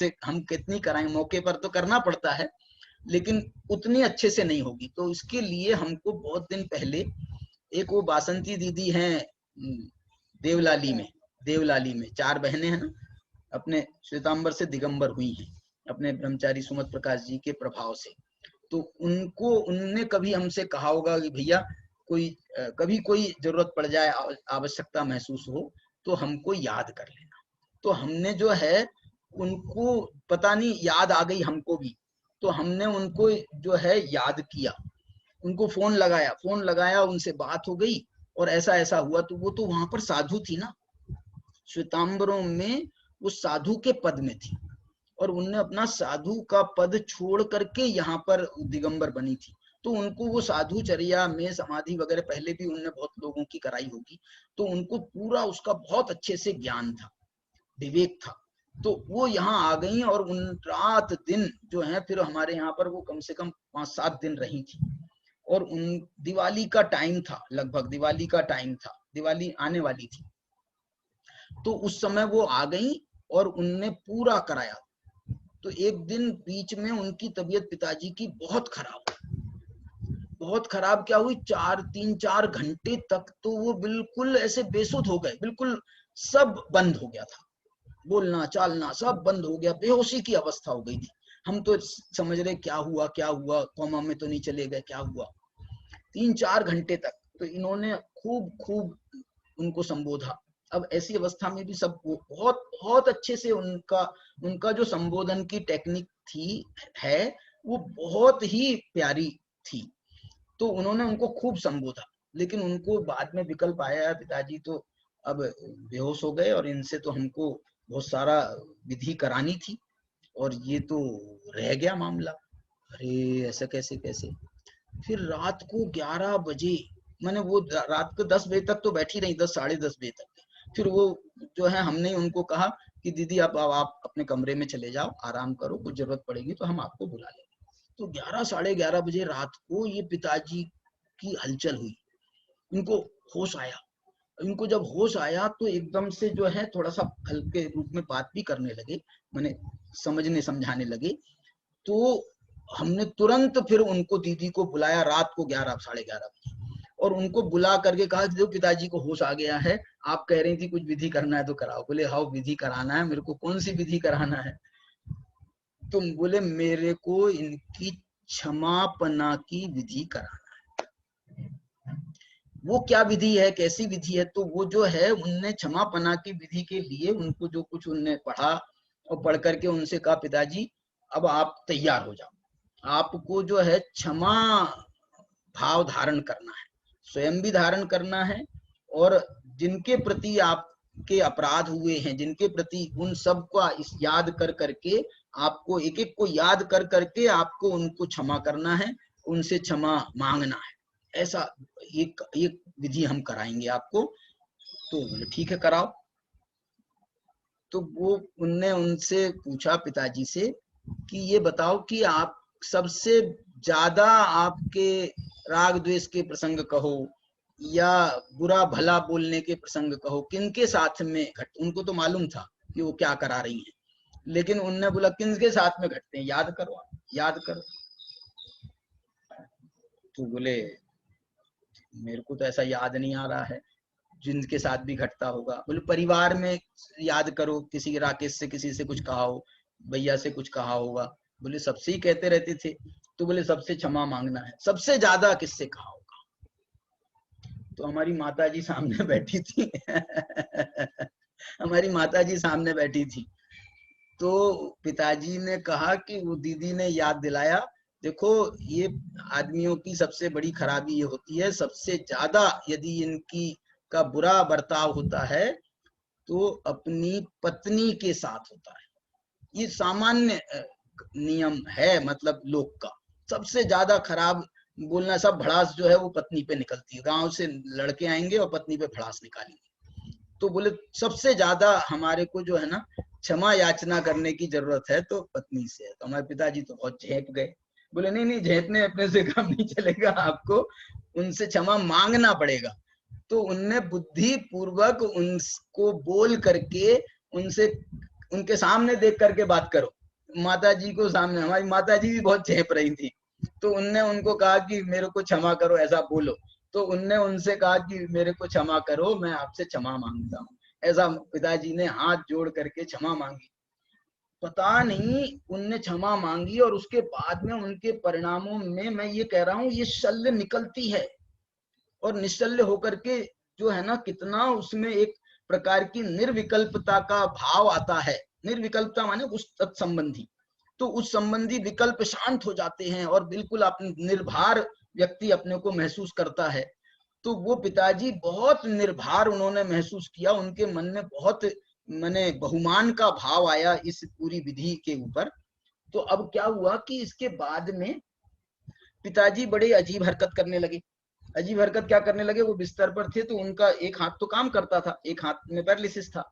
कितनी कराएं, मौके पर तो करना पड़ता है लेकिन उतनी अच्छे से नहीं होगी। तो इसके लिए हमको बहुत दिन पहले एक वो बासंती दीदी हैं देवलाली में 4 बहनें हैं ना, अपने श्वेतांबर से दिगंबर हुई हैं अपने ब्रह्मचारी सुमत प्रकाश जी के प्रभाव से। तो उनने कभी हमसे कहा होगा कि भैया कभी कोई जरूरत पड़ जाए, आवश्यकता महसूस हो तो हमको याद कर लेना। तो हमने जो है उनको, पता नहीं याद आ गई हमको भी, तो हमने उनको जो है याद किया, उनको फोन लगाया, उनसे बात हो गई और ऐसा ऐसा हुआ। तो वो तो वहां पर साधु थी ना, श्वेतांबरों में वो साधु के पद में थी, और उनने अपना साधु का पद छोड़ करके यहाँ पर दिगंबर बनी थी। तो उनको वो साधुचर्या में समाधि वगैरह पहले भी उनने बहुत लोगों की कराई होगी, तो उनको पूरा उसका बहुत अच्छे से ज्ञान था, विवेक था। तो वो यहाँ आ गई और उन रात दिन जो है फिर हमारे यहाँ पर वो कम से कम 5-7 दिन रही थी। और उन दिवाली का टाइम था, लगभग दिवाली का टाइम था, दिवाली आने वाली थी, तो उस समय वो आ गई और उनने पूरा कराया। तो एक दिन बीच में उनकी तबीयत पिताजी की बहुत खराब क्या हुई, 3-4 घंटे तक तो वो बिल्कुल ऐसे बेसुध हो गए, बिल्कुल सब बंद हो गया था, बोलना चालना सब बंद हो गया, बेहोशी की अवस्था हो गई थी। हम तो समझ रहे क्या हुआ, कोमा में तो नहीं चले गए, क्या हुआ। 3-4 घंटे तक तो इन्होंने खूब उनको संबोधा। अब ऐसी अवस्था में भी सब बहुत बहुत अच्छे से उनका जो संबोधन की टेक्निक है वो बहुत ही प्यारी थी। तो उन्होंने उनको खूब संबोधा, लेकिन उनको बाद में विकल्प आया, पिताजी तो अब बेहोश हो गए और इनसे तो हमको बहुत सारा विधि करानी थी और ये तो रह गया मामला। अरे ऐसा कैसे। फिर रात को 11 बजे, मैंने वो रात को 10 बजे तक तो बैठी रही, 10 साढ़े 10 बजे तक। फिर वो जो है हमने उनको कहा कि दीदी आप अपने कमरे में चले जाओ, आराम करो, कुछ जरूरत पड़ेगी तो हम आपको बुला लेंगे। तो 11 साढ़े 11 बजे रात को ये पिताजी की हलचल हुई, इनको होश आया। इनको जब होश आया तो एकदम से जो है थोड़ा सा हल्के रूप में बात भी करने लगे, मैंने समझाने लगे। तो हमने तुरंत फिर उनको, दीदी को बुलाया रात को 11 साढ़े 11 बजे, और उनको बुला करके कहा कि देखो पिताजी को होश आ गया है, आप कह रही थी कुछ विधि करना है तो कराओ। बोले हाँ विधि कराना है मेरे को। कौन सी विधि कराना है? तुम बोले मेरे को इनकी क्षमापना की विधि कराना है। वो क्या विधि है, कैसी विधि है? तो वो जो है उनने क्षमापना की विधि के लिए उनको जो कुछ उनने पढ़ा और पढ़ करके उनसे कहा पिताजी अब आप तैयार हो जाओ, आपको जो है क्षमा भाव धारण करना है, स्वयं भी धारण करना है, और जिनके प्रति आपके अपराध हुए हैं, जिनके प्रति, उन सब को याद कर करके आपको, एक एक को याद कर करके आपको उनको क्षमा करना है, उनसे क्षमा मांगना है। ऐसा एक विधि हम कराएंगे आपको। तो बोले ठीक है कराओ। तो वो उनने उनसे पूछा पिताजी से कि ये बताओ कि आप सबसे ज्यादा आपके राग द्वेष के प्रसंग कहो या बुरा भला बोलने के प्रसंग कहो, किनके साथ में उनको तो मालूम था कि वो क्या करा रही हैं, लेकिन उनने बोला किनके साथ में घटते हैं, याद करो। तो बोले मेरे को तो ऐसा याद नहीं आ रहा है जिनके साथ भी घटता होगा। बोले परिवार में याद करो, किसी राकेश से किसी से कुछ कहा हो, भैया से कुछ कहा होगा। बोले सबसे ही कहते रहते थे। तो बोले सबसे क्षमा मांगना है, सबसे ज्यादा किससे कहा होगा? तो हमारी माताजी सामने बैठी थी हमारी माताजी सामने बैठी थी। तो पिताजी ने कहा कि वो दीदी ने याद दिलाया, देखो ये आदमियों की सबसे बड़ी खराबी ये होती है, सबसे ज्यादा यदि इनकी का बुरा बर्ताव होता है तो अपनी पत्नी के साथ होता है। ये सामान्य नियम है, मतलब लोक का सबसे ज्यादा खराब बोलना, सब भड़ास जो है वो पत्नी पे निकलती है। गांव से लड़के आएंगे और पत्नी पे भड़ास निकालेंगे। तो बोले सबसे ज्यादा हमारे को जो है ना क्षमा याचना करने की जरूरत है तो पत्नी से है। तो हमारे पिताजी तो बहुत झेप गए, बोले नहीं नहीं, झेपने अपने से काम नहीं चलेगा, आपको उनसे क्षमा मांगना पड़ेगा। तो उनने बुद्धि पूर्वक उनको बोल करके उनसे, उनके सामने देख करके बात करो। माता जी को सामने, हमारी माता जी भी बहुत झेप रही थी, तो उनने उनको कहा कि मेरे को क्षमा करो, ऐसा बोलो। तो उनने उनसे कहा कि मेरे को क्षमा करो, मैं आपसे क्षमा मांगता हूँ। ऐसा पिताजी ने हाथ जोड़ करके क्षमा मांगी। पता नहीं उनने क्षमा मांगी और उसके बाद में उनके परिणामों में मैं ये कह रहा हूँ ये शल्य निकलती है, और निश्चल्य होकर के जो है ना कितना उसमें एक प्रकार की निर्विकल्पता का भाव आता है। निर्विकल्पता माने उस तत्संबंधी, तो उस संबंधी विकल्प शांत हो जाते हैं और बिल्कुल अपने निर्भर व्यक्ति अपने को महसूस करता है। तो वो पिताजी बहुत निर्भर उन्होंने महसूस किया, उनके मन में बहुत माने बहुमान का भाव आया इस पूरी विधि के ऊपर। तो अब क्या हुआ कि इसके बाद में पिताजी बड़े अजीब हरकत करने लगे। अजीब हरकत क्या करने लगे, वो बिस्तर पर थे तो उनका एक हाथ तो काम करता था, एक हाथ में पैरालिसिस था।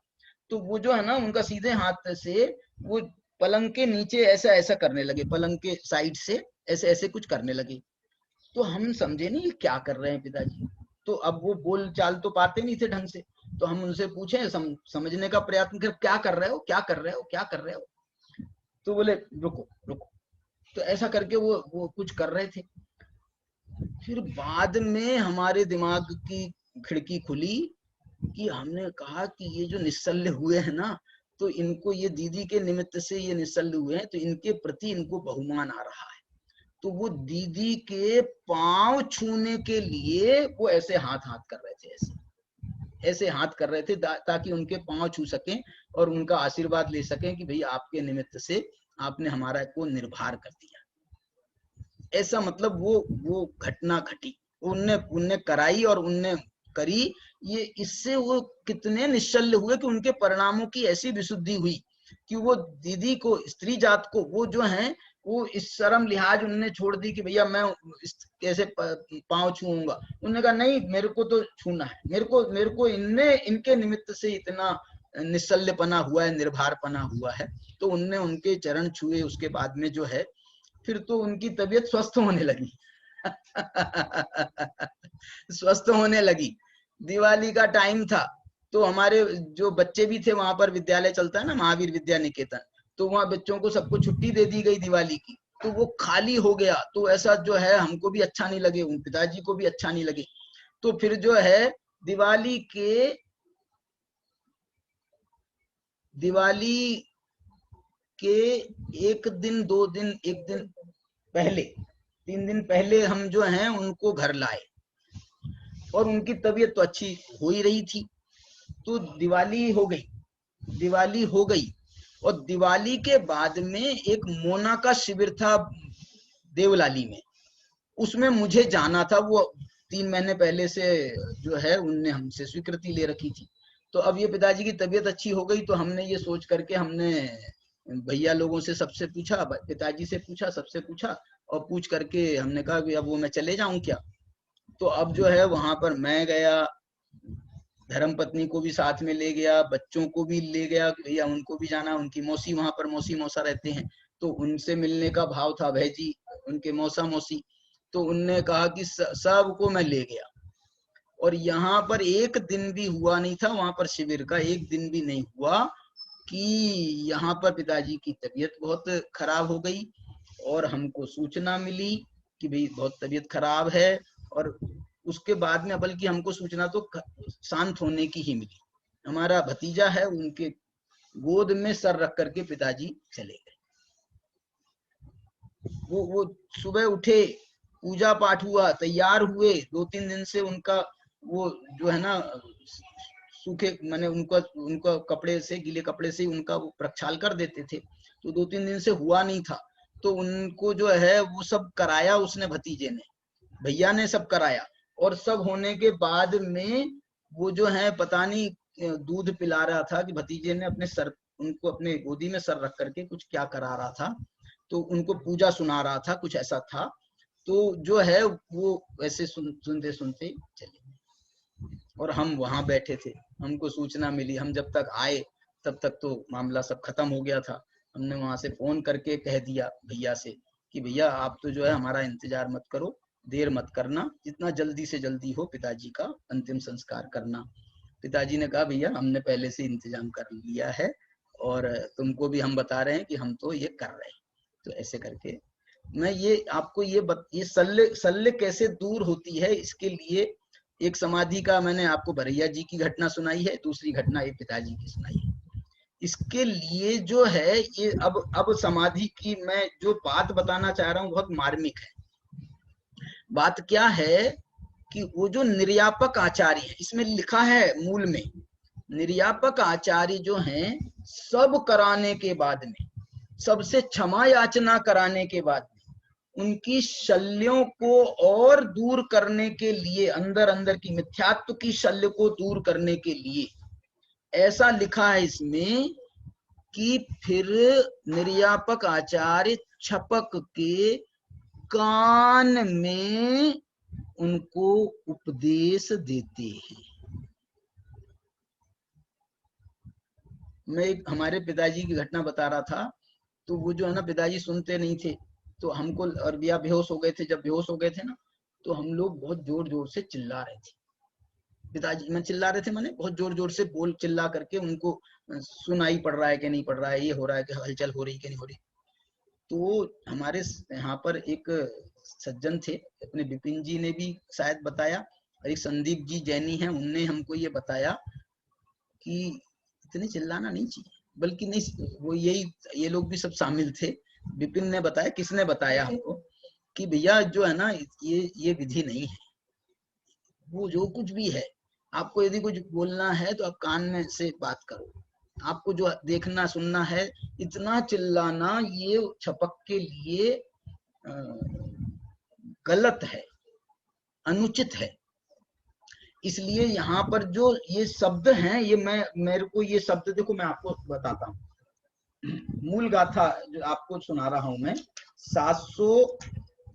तो वो जो है ना उनका सीधे हाथ से वो पलंग के नीचे ऐसा ऐसा करने लगे, पलंग के साइड से ऐसे ऐसे कुछ करने लगे। तो हम समझे नहीं ये क्या कर रहे हैं पिताजी। तो अब वो बोल चाल तो पाते नहीं थे ढंग से, तो हम उनसे पूछे, समझने का प्रयत्न कर, क्या कर रहे हो, क्या कर रहे हो, क्या कर रहे हो। तो बोले रुको रुको। तो ऐसा करके वो कुछ कर रहे थे। फिर बाद में हमारे दिमाग की खिड़की खुली कि हमने कहा कि ये जो निश्चल्य हुए हैं ना, तो इनको ये दीदी के निमित्त से ये निश्चल्य हुए हैं, तो इनके प्रति इनको बहुमान आ रहा है। तो वो दीदी के पांव छूने के लिए वो ऐसे हाथ हाथ कर रहे थे, ऐसे ऐसे हाथ कर रहे थे ताकि उनके पांव छू सकें और उनका आशीर्वाद ले सकें कि भाई आपके निमित्त से आपने हमारा को निर्भर कर दिया। ऐसा मतलब वो घटना घटी, उनने कराई और उनने करी। ये इससे वो कितने निश्चल्य हुए कि उनके परिणामों की ऐसी विशुद्धि हुई कि वो दीदी को, स्त्री जात को, वो जो है वो इस शर्म लिहाज उनने छोड़ दी कि भैया मैं कैसे पांव छूऊंगा। उन्होंने कहा नहीं मेरे को तो छूना है, मेरे को इनके निमित्त से इतना निश्चल्यपना हुआ है, निर्भरपना हुआ है। तो उनने उनके चरण छुए। उसके बाद में जो है फिर तो उनकी तबीयत स्वस्थ होने लगी स्वस्थ होने लगी। दिवाली का टाइम था तो हमारे जो बच्चे भी थे, वहां पर विद्यालय चलता है ना, महावीर विद्या निकेतन, तो वहां बच्चों को सबको छुट्टी दे दी गई दिवाली की। तो वो खाली हो गया, तो ऐसा जो है हमको भी अच्छा नहीं लगे, उन पिताजी को भी अच्छा नहीं लगे। तो फिर जो है दिवाली के एक दिन, 2 दिन, 1 दिन पहले, 3 दिन पहले हम जो हैं उनको घर लाए और उनकी तबीयत तो अच्छी हो ही रही थी। तो दिवाली हो गई और दिवाली के बाद में एक मोना का शिविर था देवलाली में, उसमें मुझे जाना था। वो 3 महीने पहले से जो है उनने हमसे स्वीकृति ले रखी थी। तो अब ये पिताजी की तबीयत अच्छी हो गई तो हमने ये सोच करके हमने भैया लोगों से सबसे पूछा, पिताजी से पूछा, सबसे पूछा और पूछ करके हमने कहा कि अब वो मैं चले जाऊं क्या। तो अब जो है वहां पर मैं गया, धर्म पत्नी को भी साथ में ले गया, बच्चों को भी ले गया कि भैया उनको भी जाना। उनकी मौसी वहां पर, मौसी मौसा रहते हैं, तो उनसे मिलने का भाव था, भाई जी उनके मौसा मौसी। तो उनने कहा कि सबको मैं ले गया। और यहाँ पर एक दिन भी हुआ नहीं था, वहां पर शिविर का एक दिन भी नहीं हुआ कि यहाँ पर पिताजी की तबीयत बहुत खराब हो गई और हमको सूचना मिली कि भाई बहुत तबीयत खराब है। और उसके बाद में बल्कि हमको सूचना तो शांत होने की ही मिली। हमारा भतीजा है, उनके गोद में सर रख करके पिताजी चले गए। वो सुबह उठे, पूजा पाठ हुआ, तैयार हुए, 2-3 दिन से उनका वो जो है ना सूखे मैंने उनका उनका कपड़े से, गीले कपड़े से उनका वो प्रक्षाल कर देते थे। तो 2-3 दिन से हुआ नहीं था, तो उनको जो है वो सब कराया उसने, भतीजे ने, भैया ने सब कराया। और सब होने के बाद में वो जो है पता नहीं दूध पिला रहा था कि भतीजे ने अपने सर, उनको अपने गोदी में सर रख करके कुछ क्या करा रहा था, तो उनको पूजा सुना रहा था, कुछ ऐसा था। तो जो है वो वैसे सुनते सुनते चले, और हम वहां बैठे थे। हमको सूचना मिली, हम जब तक आए तब तक तो मामला सब खत्म हो गया था। हमने वहां से फोन करके कह दिया भैया से कि भैया आप तो जो है हमारा इंतजार मत करो, देर मत करना, जितना जल्दी से जल्दी हो पिताजी का अंतिम संस्कार करना। पिताजी ने कहा भैया हमने पहले से इंतजाम कर लिया है, और तुमको भी हम बता रहे हैं कि हम तो ये कर रहे हैं। तो ऐसे करके मैं ये आपको ये शल्य कैसे दूर होती है, इसके लिए एक समाधि का मैंने आपको भरैया जी की घटना सुनाई है, दूसरी घटना ये पिताजी की सुनाई है। इसके लिए जो है ये अब समाधि की मैं जो बात बताना चाह रहा हूँ बहुत मार्मिक है। बात क्या है कि वो जो निर्यापक आचार्य है, इसमें लिखा है मूल में, निर्यापक आचार्य जो हैं सब कराने के बाद में, सबसे क्षमा याचना कराने के बाद में, उनकी शल्यों को और दूर करने के लिए, अंदर अंदर की मिथ्यात्व की शल्य को दूर करने के लिए ऐसा लिखा है इसमें कि फिर निर्यापक आचार्य छपक के कान में उनको उपदेश देते हैं। मैं एक हमारे पिताजी की घटना बता रहा था, तो वो जो है ना पिताजी सुनते नहीं थे, तो हमको, और भैया बेहोश हो गए थे, जब बेहोश हो गए थे ना तो हम लोग बहुत जोर जोर से चिल्ला रहे थे। पिताजी में चिल्ला रहे थे, माने बहुत जोर जोर से बोल चिल्ला करके उनको सुनाई पड़ रहा है कि नहीं पड़ रहा है, ये हो रहा है कि हलचल हो रही कि नहीं हो रही। तो हमारे यहाँ पर एक सज्जन थे, अपने विपिन जी ने भी शायद बताया, और एक संदीप जी जैनी हैं, उनने हमको ये बताया कि इतने चिल्लाना नहीं चाहिए, बल्कि नहीं, वो यही, ये लोग भी सब शामिल थे। विपिन ने बताया, किसने बताया हमको कि भैया जो है ना ये विधि नहीं है, वो जो कुछ भी है, आपको यदि कुछ बोलना है तो आप कान में से बात करो, आपको जो देखना सुनना है, इतना चिल्लाना ये छपक के लिए गलत है, अनुचित है। इसलिए यहाँ पर जो ये शब्द हैं, ये मेरे को ये शब्द देखो, मैं आपको बताता हूँ। मूल गाथा जो आपको सुना रहा हूं मैं, 700,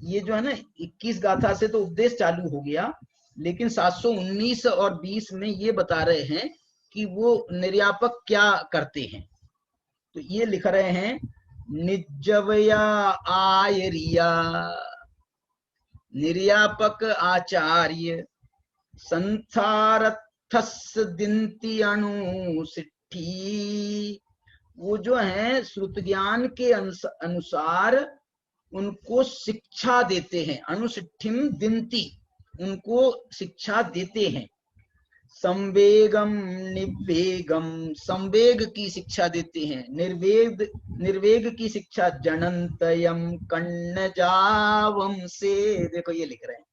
ये जो है ना 21 गाथा से तो उपदेश चालू हो गया, लेकिन 719 और 20 में ये बता रहे हैं कि वो निर्यापक क्या करते हैं। तो ये लिख रहे हैं, निजवया आयरिया निर्यापक आचार्य संथारथस दिंती अणुसिट्ठी। वो जो है श्रुत ज्ञान के अनुसार उनको शिक्षा देते हैं, अनुसिट्ठिम दिंती, उनको शिक्षा देते हैं। संवेगम निवेगम, संवेग की शिक्षा देते हैं, निर्वेग की शिक्षा जनंतयम कण्णजावम से, देखो ये लिख रहे हैं,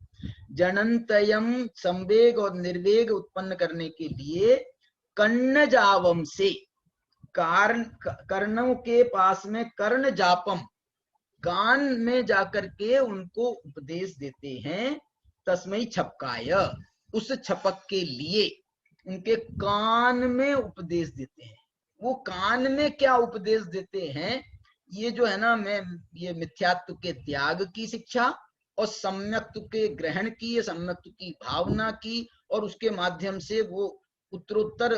जनंतयम संवेग और निर्वेग उत्पन्न करने के लिए कण्णजावम से, कर्णों के पास में कर्ण जापम, कान में जाकर के उनको उपदेश देते हैं। तस्मै छपकाय, उस छपक के लिए उनके कान में उपदेश देते हैं। वो कान में क्या उपदेश देते हैं, ये जो है ना, मैं ये मिथ्यात्व के त्याग की शिक्षा और सम्यक्त्व के ग्रहण की, सम्यक्त्व की भावना की, और उसके माध्यम से वो उत्तरोत्तर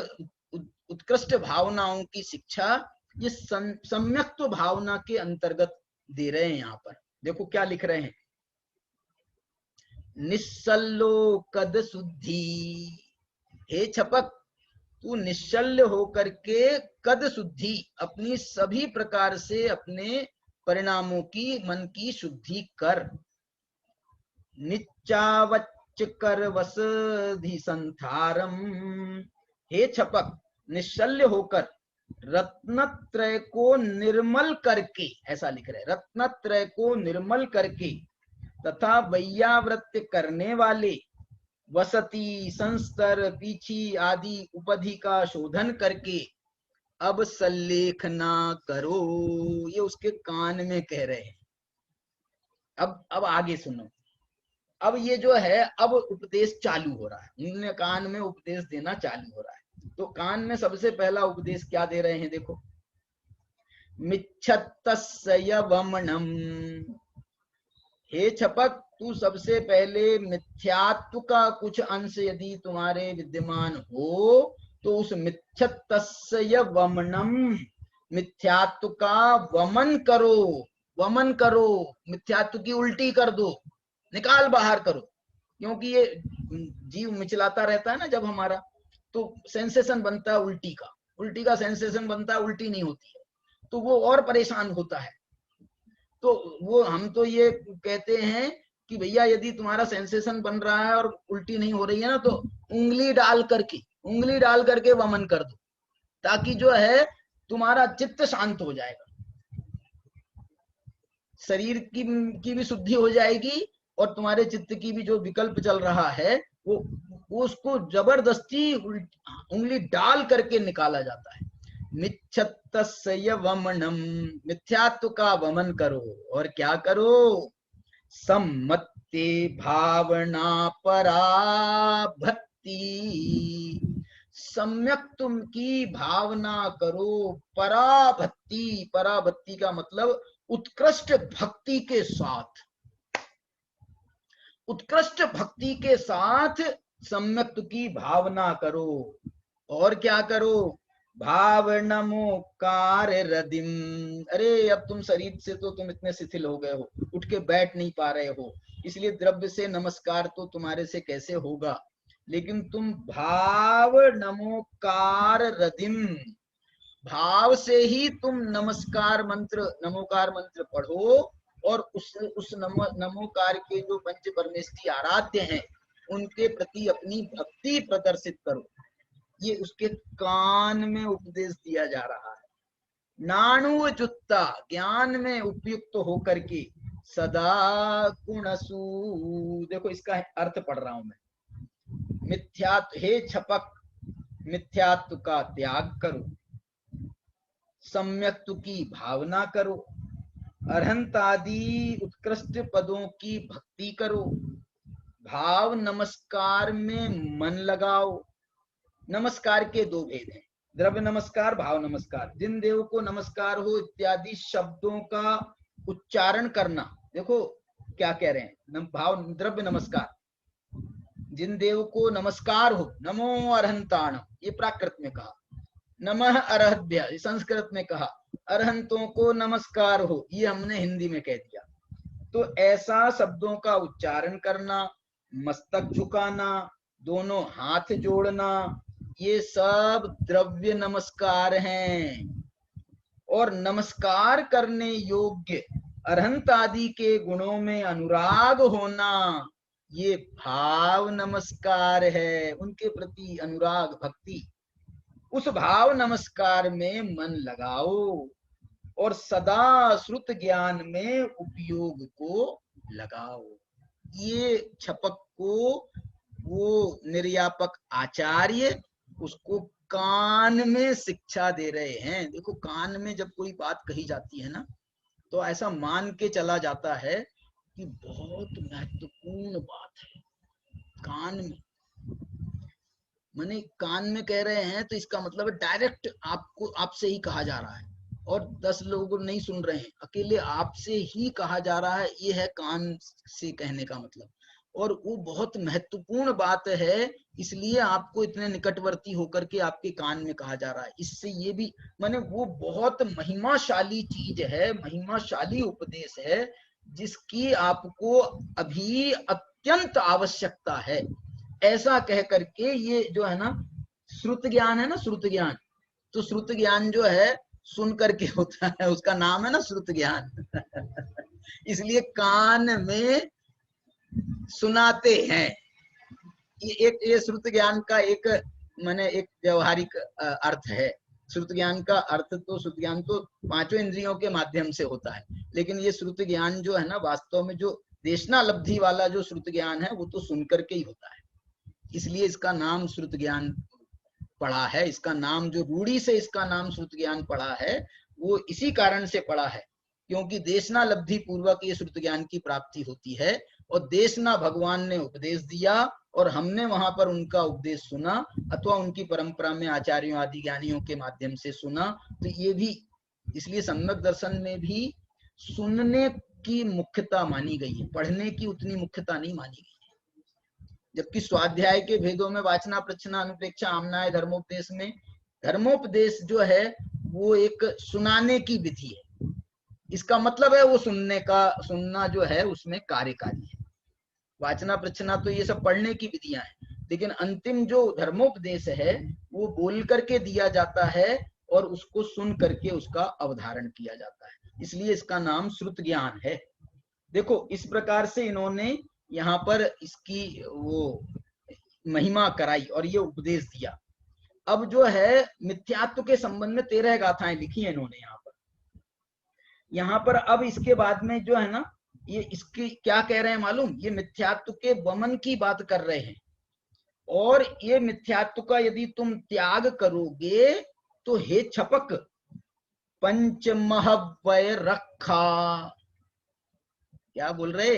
उत्कृष्ट भावनाओं की शिक्षा, ये सम्यक्त्व भावना के अंतर्गत दे रहे हैं। यहाँ पर देखो क्या लिख रहे हैं, निश्चल्लो कद शुद्धि, हे छपक तू निश्चल्य होकर के कद शुद्धि, अपनी सभी प्रकार से अपने परिणामों की, मन की शुद्धि कर। निच्चावच्च कर वसधि संथारम, हे छपक निश्चल्य होकर रत्नत्रय को निर्मल करके, ऐसा लिख रहे, रत्नत्रय को निर्मल करके तथा वैयावृत्य करने वाले वसती, संस्तर, पीछी आदि उपधि का शोधन करके अब सल्लेखना करो, ये उसके कान में कह रहे हैं। अब आगे सुनो। अब ये जो है, अब उपदेश चालू हो रहा है, उन्होंने कान में उपदेश देना चालू हो रहा है। तो कान में सबसे पहला उपदेश क्या दे रहे हैं, देखो। मिच्छत्तस्य वमनम, हे छपक, तू सबसे पहले मिथ्यात्व का कुछ अंश यदि तुम्हारे विद्यमान हो तो उस मिथ्यत्तस्य वमनम, मिथ्यात्व का वमन करो। वमन करो, मिथ्यात्व की उल्टी कर दो, निकाल बाहर करो। क्योंकि ये जीव मिचलाता रहता है ना जब हमारा, तो सेंसेशन बनता है उल्टी का, उल्टी का सेंसेशन बनता है, उल्टी नहीं होती है तो वो और परेशान होता है। तो वो हम तो ये कहते हैं कि भैया यदि तुम्हारा सेंसेशन बन रहा है और उल्टी नहीं हो रही है ना, तो उंगली डाल करके वमन कर दो, ताकि जो है तुम्हारा चित्त शांत हो जाएगा, शरीर की भी शुद्धि हो जाएगी और तुम्हारे चित्त की भी जो विकल्प चल रहा है वो उसको जबरदस्ती उंगली डाल करके निकाला जाता है। मिच्छत्तस्य वमनम, मिथ्यात्व का वमन करो। और क्या करो, सम्मत्ते भावना पराभक्ति, सम्यक तुम की भावना करो, पराभक्ति, पराभक्ति का मतलब उत्कृष्ट भक्ति के साथ, उत्कृष्ट भक्ति के साथ सम्यक की भावना करो। और क्या करो, भाव नमोकार रदिम, अरे अब तुम शरीर से तो तुम इतने शिथिल हो गए हो, उठ के बैठ नहीं पा रहे हो, इसलिए द्रव्य से नमस्कार तो तुम्हारे से कैसे होगा, लेकिन तुम भाव नमोकार रदिम, भाव से ही तुम नमस्कार मंत्र, नमोकार मंत्र पढ़ो और उस नमोकार के जो पंच परमेष्ठी आराध्य हैं उनके प्रति अपनी भक्ति प्रदर्शित करो। ये उसके कान में उपदेश दिया जा रहा है। नाणु जुत्ता, ज्ञान में उपयुक्त होकर के सदा गुणसु, देखो इसका अर्थ पढ़ रहा हूं मैं। मिथ्यात्व, हे छपक, मिथ्यात्व का त्याग करो, सम्यक्त्व की भावना करो, अरहंत आदि उत्कृष्ट पदों की भक्ति करो, भाव नमस्कार में मन लगाओ। नमस्कार के दो भेद हैं, द्रव्य नमस्कार, भाव नमस्कार। जिन देव को नमस्कार हो इत्यादि शब्दों का उच्चारण करना, देखो क्या कह रहे हैं, भाव द्रव्य नमस्कार, जिन देव को नमस्कार हो, नमो अरहंताण, ये प्राकृत में कहा, नमः अरहद्भ्य संस्कृत में कहा, अरहंतों को नमस्कार हो, ये हमने हिंदी में कह दिया। तो ऐसा शब्दों का उच्चारण करना, मस्तक झुकाना, दोनों हाथ जोड़ना, ये सब द्रव्य नमस्कार हैं। और नमस्कार करने योग्य अरहंत आदि के गुणों में अनुराग होना, ये भाव नमस्कार है, उनके प्रति अनुराग भक्ति। उस भाव नमस्कार में मन लगाओ और सदा श्रुत ज्ञान में उपयोग को लगाओ। ये छपक को वो निर्यापक आचार्य उसको कान में शिक्षा दे रहे हैं। देखो कान में जब कोई बात कही जाती है ना, तो ऐसा मान के चला जाता है कि बहुत महत्वपूर्ण बात है। कान में माने कान में कह रहे हैं तो इसका मतलब डायरेक्ट आपको, आपसे ही कहा जा रहा है और 10 लोग नहीं सुन रहे हैं, अकेले आपसे ही कहा जा रहा है। ये है कान से कहने का मतलब, और वो बहुत महत्वपूर्ण बात है, इसलिए आपको इतने निकटवर्ती होकर के आपके कान में कहा जा रहा है। इससे ये भी माने वो बहुत महिमाशाली चीज है, महिमाशाली उपदेश है, जिसकी आपको अभी अत्यंत आवश्यकता है। ऐसा कह करके ये जो है ना श्रुत ज्ञान है ना, श्रुत ज्ञान, तो श्रुत ज्ञान जो है सुन करके होता है, उसका नाम है ना श्रुत ज्ञान इसलिए कान में सुनाते हैं। ये श्रुत ज्ञान का एक माने एक व्यवहारिक अर्थ है। श्रुत ज्ञान का अर्थ तो, श्रुत ज्ञान तो 5 इंद्रियों के माध्यम से होता है, लेकिन ये श्रुत ज्ञान जो है ना वास्तव में जो देशना लब्धि वाला जो श्रुत ज्ञान है वो तो सुन करके ही होता है। इसलिए इसका नाम श्रुत ज्ञान पड़ा है। इसका नाम जो रूढ़ी से इसका नाम श्रुत ज्ञान पड़ा है वो इसी कारण से पड़ा है, क्योंकि देशना लब्धि पूर्वक ये श्रुत ज्ञान की प्राप्ति होती है। और देशना भगवान ने उपदेश दिया और हमने वहां पर उनका उपदेश सुना अथवा उनकी परंपरा में आचार्यों आदि ज्ञानियों के माध्यम से सुना। तो ये भी इसलिए सम्यक दर्शन में भी सुनने की मुख्यता मानी गई है, पढ़ने की उतनी मुख्यता नहीं मानी गई है। जबकि स्वाध्याय के भेदों में वाचना प्रच्छना अनुप्रेक्षा आमनाय धर्मोपदेश में धर्मोपदेश जो है वो एक सुनाने की विधि है। इसका मतलब है वो सुनना जो है उसमें कार्यकारी है। वाचना प्रच्छना तो ये सब पढ़ने की विधियां हैं, लेकिन अंतिम जो धर्मोपदेश है वो बोल करके दिया जाता है और उसको सुन करके उसका अवधारण किया जाता है, इसलिए इसका नाम श्रुत ज्ञान है। देखो इस प्रकार से इन्होंने यहाँ पर इसकी वो महिमा कराई और ये उपदेश दिया। अब जो है मिथ्यात्व के संबंध में 13 गाथाएं लिखी है इन्होंने यहाँ पर। अब इसके बाद में जो है ना ये इसकी क्या कह रहे हैं मालूम, ये मिथ्यात्व के वमन की बात कर रहे हैं। और ये मिथ्यात्व का यदि तुम त्याग करोगे तो हे छपक पंचमहवय रखा, क्या बोल रहे,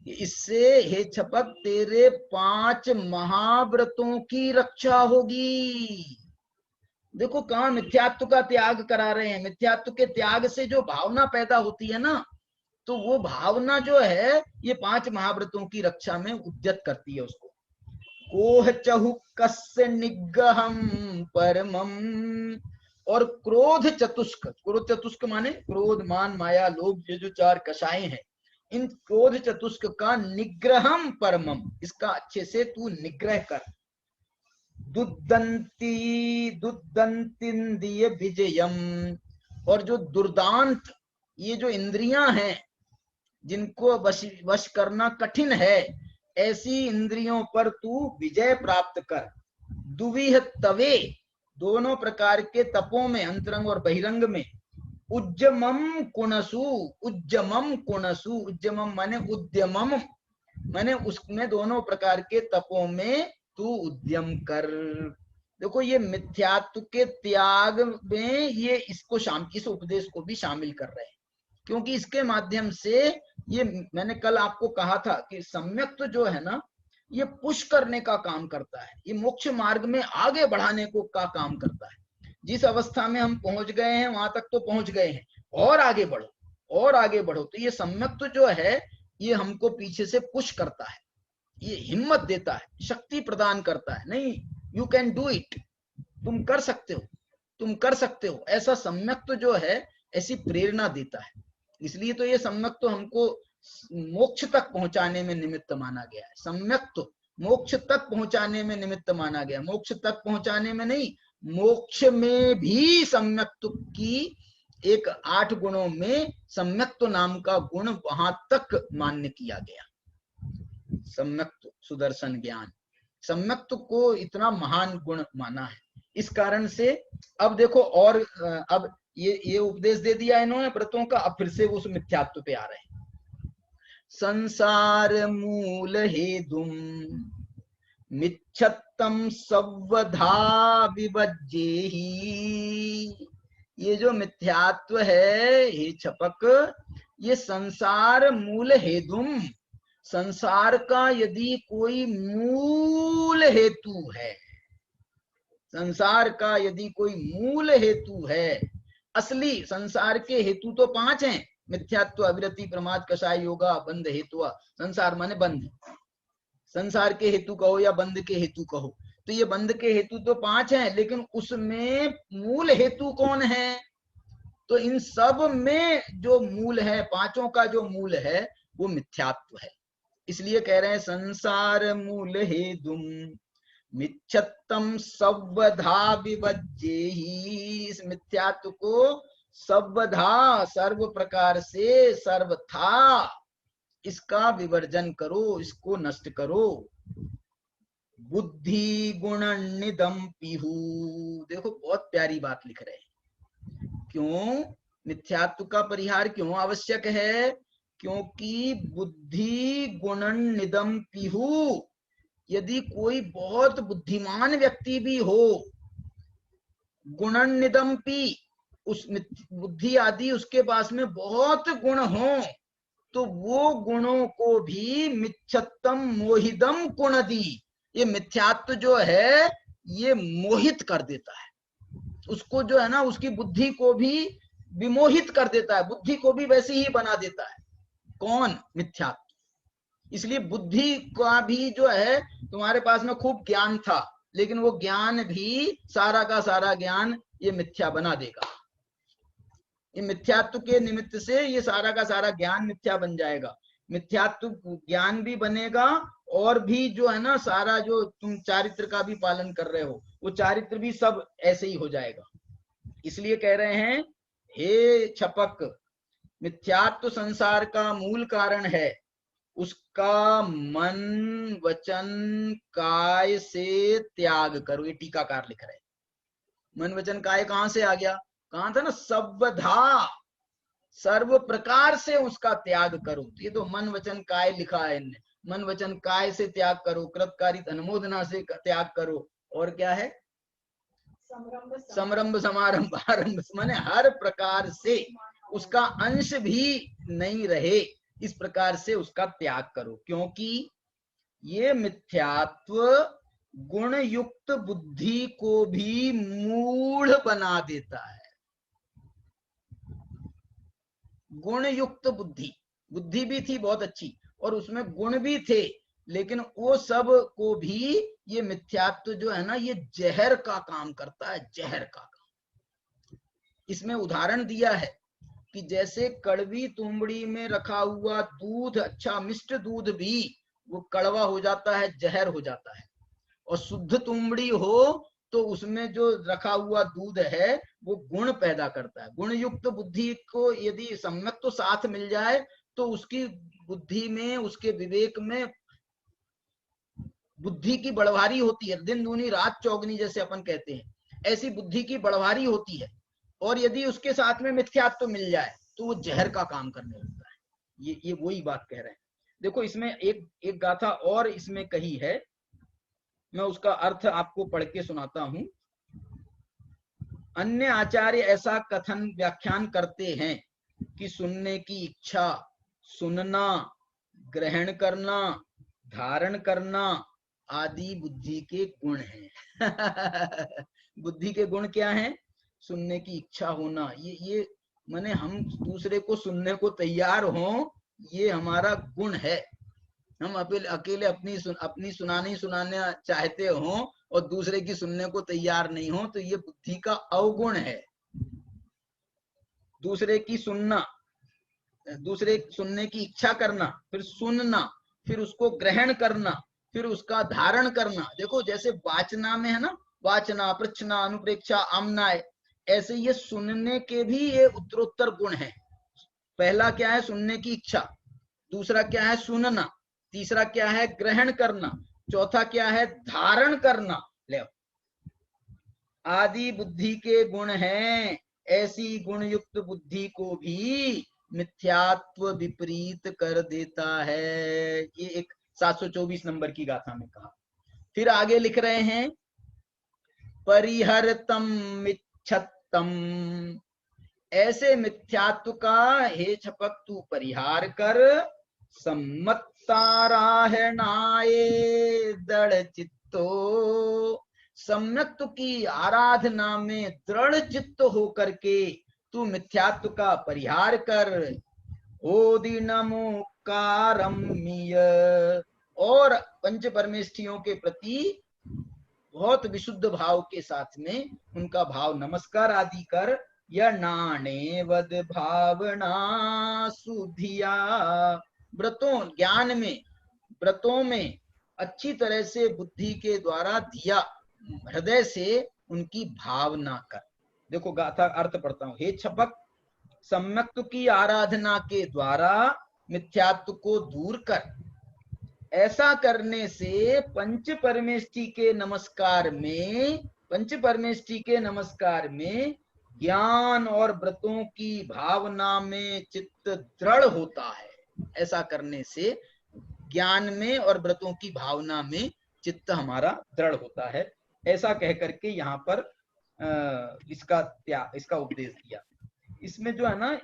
इससे हे छपक तेरे 5 महाव्रतों की रक्षा होगी। देखो कहाँ मिथ्यात्व का त्याग करा रहे हैं। मिथ्यात्व के त्याग से जो भावना पैदा होती है ना, तो वो भावना जो है ये 5 महाव्रतों की रक्षा में उद्यत करती है उसको। कोह चहु कस्य निग्रहम परमम, और क्रोध चतुष्क माने क्रोध मान माया लोभ, ये जो 4 कषाय हैं, इन क्रोध चतुष्क का निग्रहम परमम, इसका अच्छे से तू निग्रह कर। दुर्दंतीन्द्रिय विजयम, और जो दुर्दांत ये जो इंद्रियां हैं जिनको वश करना कठिन है, ऐसी इंद्रियों पर तू विजय प्राप्त कर। दुविह तवे, दोनों प्रकार के तपों में, अंतरंग और बहिरंग में। उज्जमम कुणसु, उज्जमम कुणसु, उज्जमम माने उद्यमम माने उसमें दोनों प्रकार के तपों में तू उद्यम कर। देखो ये मिथ्यात्व के त्याग में ये इसको इस उपदेश को भी शामिल कर रहे हैं, क्योंकि इसके माध्यम से ये मैंने कल आपको कहा था कि सम्यक तो जो है ना ये पुश करने का काम करता है, ये मोक्ष मार्ग में आगे बढ़ाने को का काम करता है। जिस अवस्था में हम पहुंच गए हैं वहां तक तो पहुंच गए हैं, और आगे बढ़ो और आगे बढ़ो। तो ये सम्यक तो जो है ये हमको पीछे से पुश करता है, ये हिम्मत देता है, शक्ति प्रदान करता है। नहीं, यू कैन डू इट, तुम कर सकते हो, तुम कर सकते हो, ऐसा सम्यक तो जो है ऐसी प्रेरणा देता है। इसलिए तो ये सम्यक तो हमको मोक्ष तक पहुंचाने में निमित्त माना गया है। सम्यक तो मोक्ष तक पहुंचाने में निमित्त माना गया, मोक्ष तक पहुंचाने में नहीं, मोक्ष में भी सम्यक की एक 8 गुणों में सम्यक नाम का गुण वहां तक मान्य किया गया। सम्यक सुदर्शन ज्ञान, सम्यक को इतना महान गुण माना है। इस कारण से अब देखो, और अब ये उपदेश दे दिया इन्होंने व्रतों का, अब फिर से उस मिथ्यात्व पे आ रहे हैं। संसार मूल हेतुम मिच्छत्तम सवधा विवज्जेहि, ये जो मिथ्यात्व है हे छपक, ये संसार मूल हेतुम, संसार का यदि कोई मूल हेतु है, संसार का यदि कोई मूल हेतु है, असली संसार के हेतु तो 5 हैं, मिथ्यात्व, अविरति, प्रमाद, कषाय, योगा, बंध हेतु। संसार माने बंध, संसार के हेतु कहो या बंध के हेतु कहो, तो ये बंध के हेतु तो 5 हैं, लेकिन उसमें मूल हेतु कौन है? तो इन सब में जो मूल है, 5 का जो मूल है वो मिथ्यात्व है। इसलिए कह रहे हैं संसार मूल हेतुम मिच्छत्तम सवधा विवज्जेहि, इस मिथ्यात्व को सवधा सर्व प्रकार से, सर्वथा इसका विवर्जन करो, इसको नष्ट करो। बुद्धि गुण निदम पिहु, देखो बहुत प्यारी बात लिख रहे हैं। क्यों मिथ्यात्व का परिहार क्यों आवश्यक है? क्योंकि बुद्धि गुण निदम पिहु, यदि कोई बहुत बुद्धिमान व्यक्ति भी हो, गुणनिदम्पि, उस बुद्धि आदि उसके पास में बहुत गुण हो, तो वो गुणों को भी मिथ्यत्वम मोहिदम कुणदी, ये मिथ्यात्व जो है ये मोहित कर देता है उसको, जो है ना उसकी बुद्धि को भी विमोहित कर देता है, बुद्धि को भी वैसे ही बना देता है। कौन? मिथ्यात्व। इसलिए बुद्धि का भी जो है तुम्हारे पास में खूब ज्ञान था, लेकिन वो ज्ञान भी सारा का सारा ज्ञान ये मिथ्या बना देगा। ये मिथ्यात्व के निमित्त से ये सारा का सारा ज्ञान मिथ्या बन जाएगा। मिथ्यात्व ज्ञान भी बनेगा और भी जो है ना सारा जो तुम चारित्र का भी पालन कर रहे हो वो चारित्र भी सब ऐसे ही हो जाएगा। इसलिए कह रहे हैं हे छपक, मिथ्यात्व संसार का मूल कारण है, उसका मन वचन काय से त्याग करो। ये टीकाकार लिख रहे हैं। मन वचन काय कहां से आ गया? कहा था ना सबधा, सर्व प्रकार से उसका त्याग करो। ये तो मन वचन काय लिखा है इनने। मन वचन काय से त्याग करो, कृतकारित अनुमोदना से त्याग करो, और क्या है? समरंभ समारंभ आरंभ, माने हर प्रकार से उसका अंश भी नहीं रहे, इस प्रकार से उसका त्याग करो। क्योंकि ये मिथ्यात्व गुण युक्त बुद्धि को भी मूढ़ बना देता है। गुण युक्त बुद्धि, बुद्धि भी थी बहुत अच्छी और उसमें गुण भी थे, लेकिन वो सब को भी ये मिथ्यात्व जो है ना ये जहर का काम करता है, जहर का काम। इसमें उदाहरण दिया है कि जैसे कड़वी तुंबड़ी में रखा हुआ दूध, अच्छा मिष्ट दूध भी वो कड़वा हो जाता है, जहर हो जाता है, और शुद्ध तुंबड़ी हो तो उसमें जो रखा हुआ दूध है वो गुण पैदा करता है। गुण युक्त बुद्धि को यदि सम्यक तो साथ मिल जाए तो उसकी बुद्धि में, उसके विवेक में बुद्धि की बढ़वारी होती है, दिन दूनी रात चौगनी जैसे अपन कहते हैं, ऐसी बुद्धि की बढ़वारी होती है। और यदि उसके साथ में मिथ्यात्व मिल जाए तो वो जहर का काम करने लगता है। ये वही बात कह रहे हैं। देखो इसमें एक गाथा और इसमें कही है, मैं उसका अर्थ आपको पढ़ के सुनाता हूं। अन्य आचार्य ऐसा कथन व्याख्यान करते हैं कि सुनने की इच्छा, सुनना, ग्रहण करना, धारण करना आदि बुद्धि के गुण हैं। बुद्धि के गुण क्या हैं? सुनने की इच्छा होना, ये माने हम दूसरे को सुनने को तैयार हों, ये हमारा गुण है। हम अकेले अपनी सुनाने चाहते हों और दूसरे की सुनने को तैयार नहीं हो, तो ये बुद्धि का अवगुण है। दूसरे की सुनना, दूसरे सुनने की इच्छा करना, फिर सुनना, फिर उसको ग्रहण करना, फिर उसका धारण करना। देखो जैसे वाचना में है ना, वाचना, प्रच्छना, अनुप्रेक्षा, आमनाय, ऐसे ये सुनने के भी ये उत्तरोत्तर गुण है। पहला क्या है? सुनने की इच्छा। दूसरा क्या है? सुनना। तीसरा क्या है? ग्रहण करना। चौथा क्या है? धारण करना। ले आदि बुद्धि के गुण हैं। ऐसी गुण युक्त बुद्धि को भी मिथ्यात्व विपरीत कर देता है। ये एक 724 नंबर की गाथा में कहा। फिर आगे लिख रहे हैं, परिहरतम मिच्छत्तम, ऐसे मिथ्यात्व का हे छपक तू परिहार कर, सम्मत्ताराहणाय दृढ़ चित्तो, सम्यक्त्व की आराधना में दृढ़ चित्त होकर के तू मिथ्यात्व का परिहार कर। ओदि नमोकारम्य, और पंच परमेष्ठियों के प्रति बहुत विशुद्ध भाव के साथ में उनका भाव नमस्कार आदि कर। या नाणे वद भावना सुधिया, व्रतों ज्ञान में, व्रतों में अच्छी तरह से बुद्धि के द्वारा दिया, हृदय से उनकी भावना कर। देखो गाथा अर्थ पढ़ता हूं। हे छपक, सम्यक्त्व की आराधना के द्वारा मिथ्यात्व को दूर कर। ऐसा करने से पंच परमेष्ठि के नमस्कार में ज्ञान और व्रतों की भावना में चित्त दृढ़ होता है। ऐसा करने से ज्ञान में और व्रतों की भावना में चित्त हमारा दृढ़ होता है। ऐसा कह करके यहाँ पर इसका उपदेश दिया। इसमें जो है ना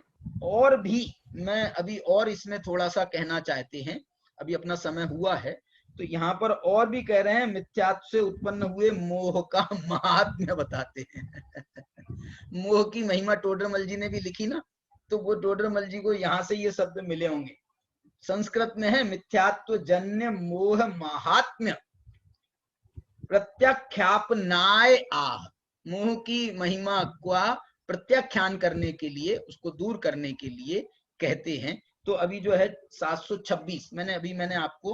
और भी मैं अभी और इसमें थोड़ा सा कहना चाहते हैं, अभी अपना समय हुआ है तो यहाँ पर और भी कह रहे हैं, मिथ्यात्व से उत्पन्न हुए मोह का महात्म्य बताते हैं। मोह की महिमा टोडरमल जी ने भी लिखी ना, तो वो टोडरमल जी को यहाँ से ये शब्द मिले होंगे। संस्कृत में है मिथ्यात्व जन्य मोह महात्म्य प्रत्याख्यापनाय आह। मोह की महिमा का प्रत्याख्यान करने के लिए, उसको दूर करने के लिए कहते हैं। तो अभी जो है 726 मैंने आपको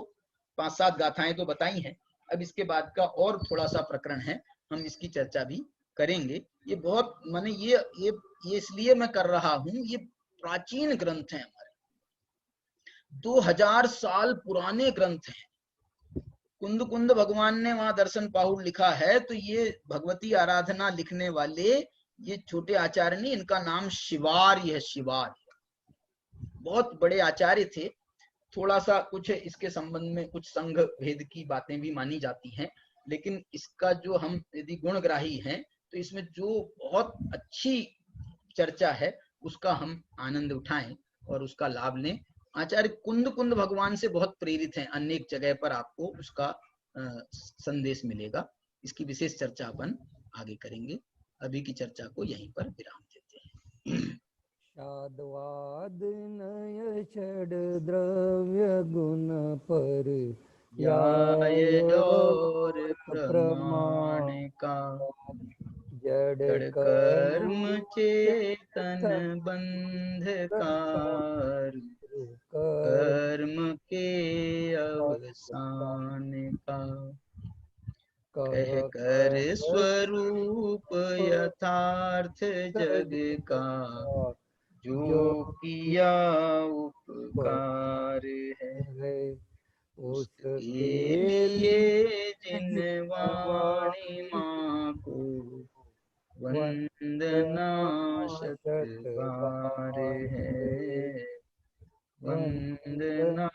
5-7 गाथाएं तो बताई हैं। अब इसके बाद का और थोड़ा सा प्रकरण है, हम इसकी चर्चा भी करेंगे। ये बहुत माने ये इसलिए मैं कर रहा हूं, ये प्राचीन ग्रंथ हैं हमारे, 2000 साल पुराने ग्रंथ हैं। कुंद कुंद भगवान ने वहां दर्शन पाहुड़ लिखा है, तो ये भगवती आराधना लिखने वाले ये छोटे आचार्य नहीं, इनका नाम शिवार्य है। शिवार्य बहुत बड़े आचार्य थे। थोड़ा सा कुछ इसके संबंध में कुछ संघ भेद की बातें भी मानी जाती हैं, लेकिन इसका जो हम यदि गुणग्राही हैं तो इसमें जो बहुत अच्छी चर्चा है उसका हम आनंद उठाएं और उसका लाभ लें। आचार्य कुंद कुंद भगवान से बहुत प्रेरित हैं, अनेक जगह पर आपको उसका संदेश मिलेगा। इसकी विशेष चर्चा अपन आगे करेंगे। अभी की चर्चा को यहीं पर विराम देते हैं। शादवाद नय षड द्रव्य गुण पर याय और प्रमाण का जड़ कर्म चेतन बंधकार कर्म के अवसान का कह कर स्वरूप यथार्थ जग का जो किया उपकार है उसके लिए जिन वाणी माँ को वंदना शतबार है, वंदना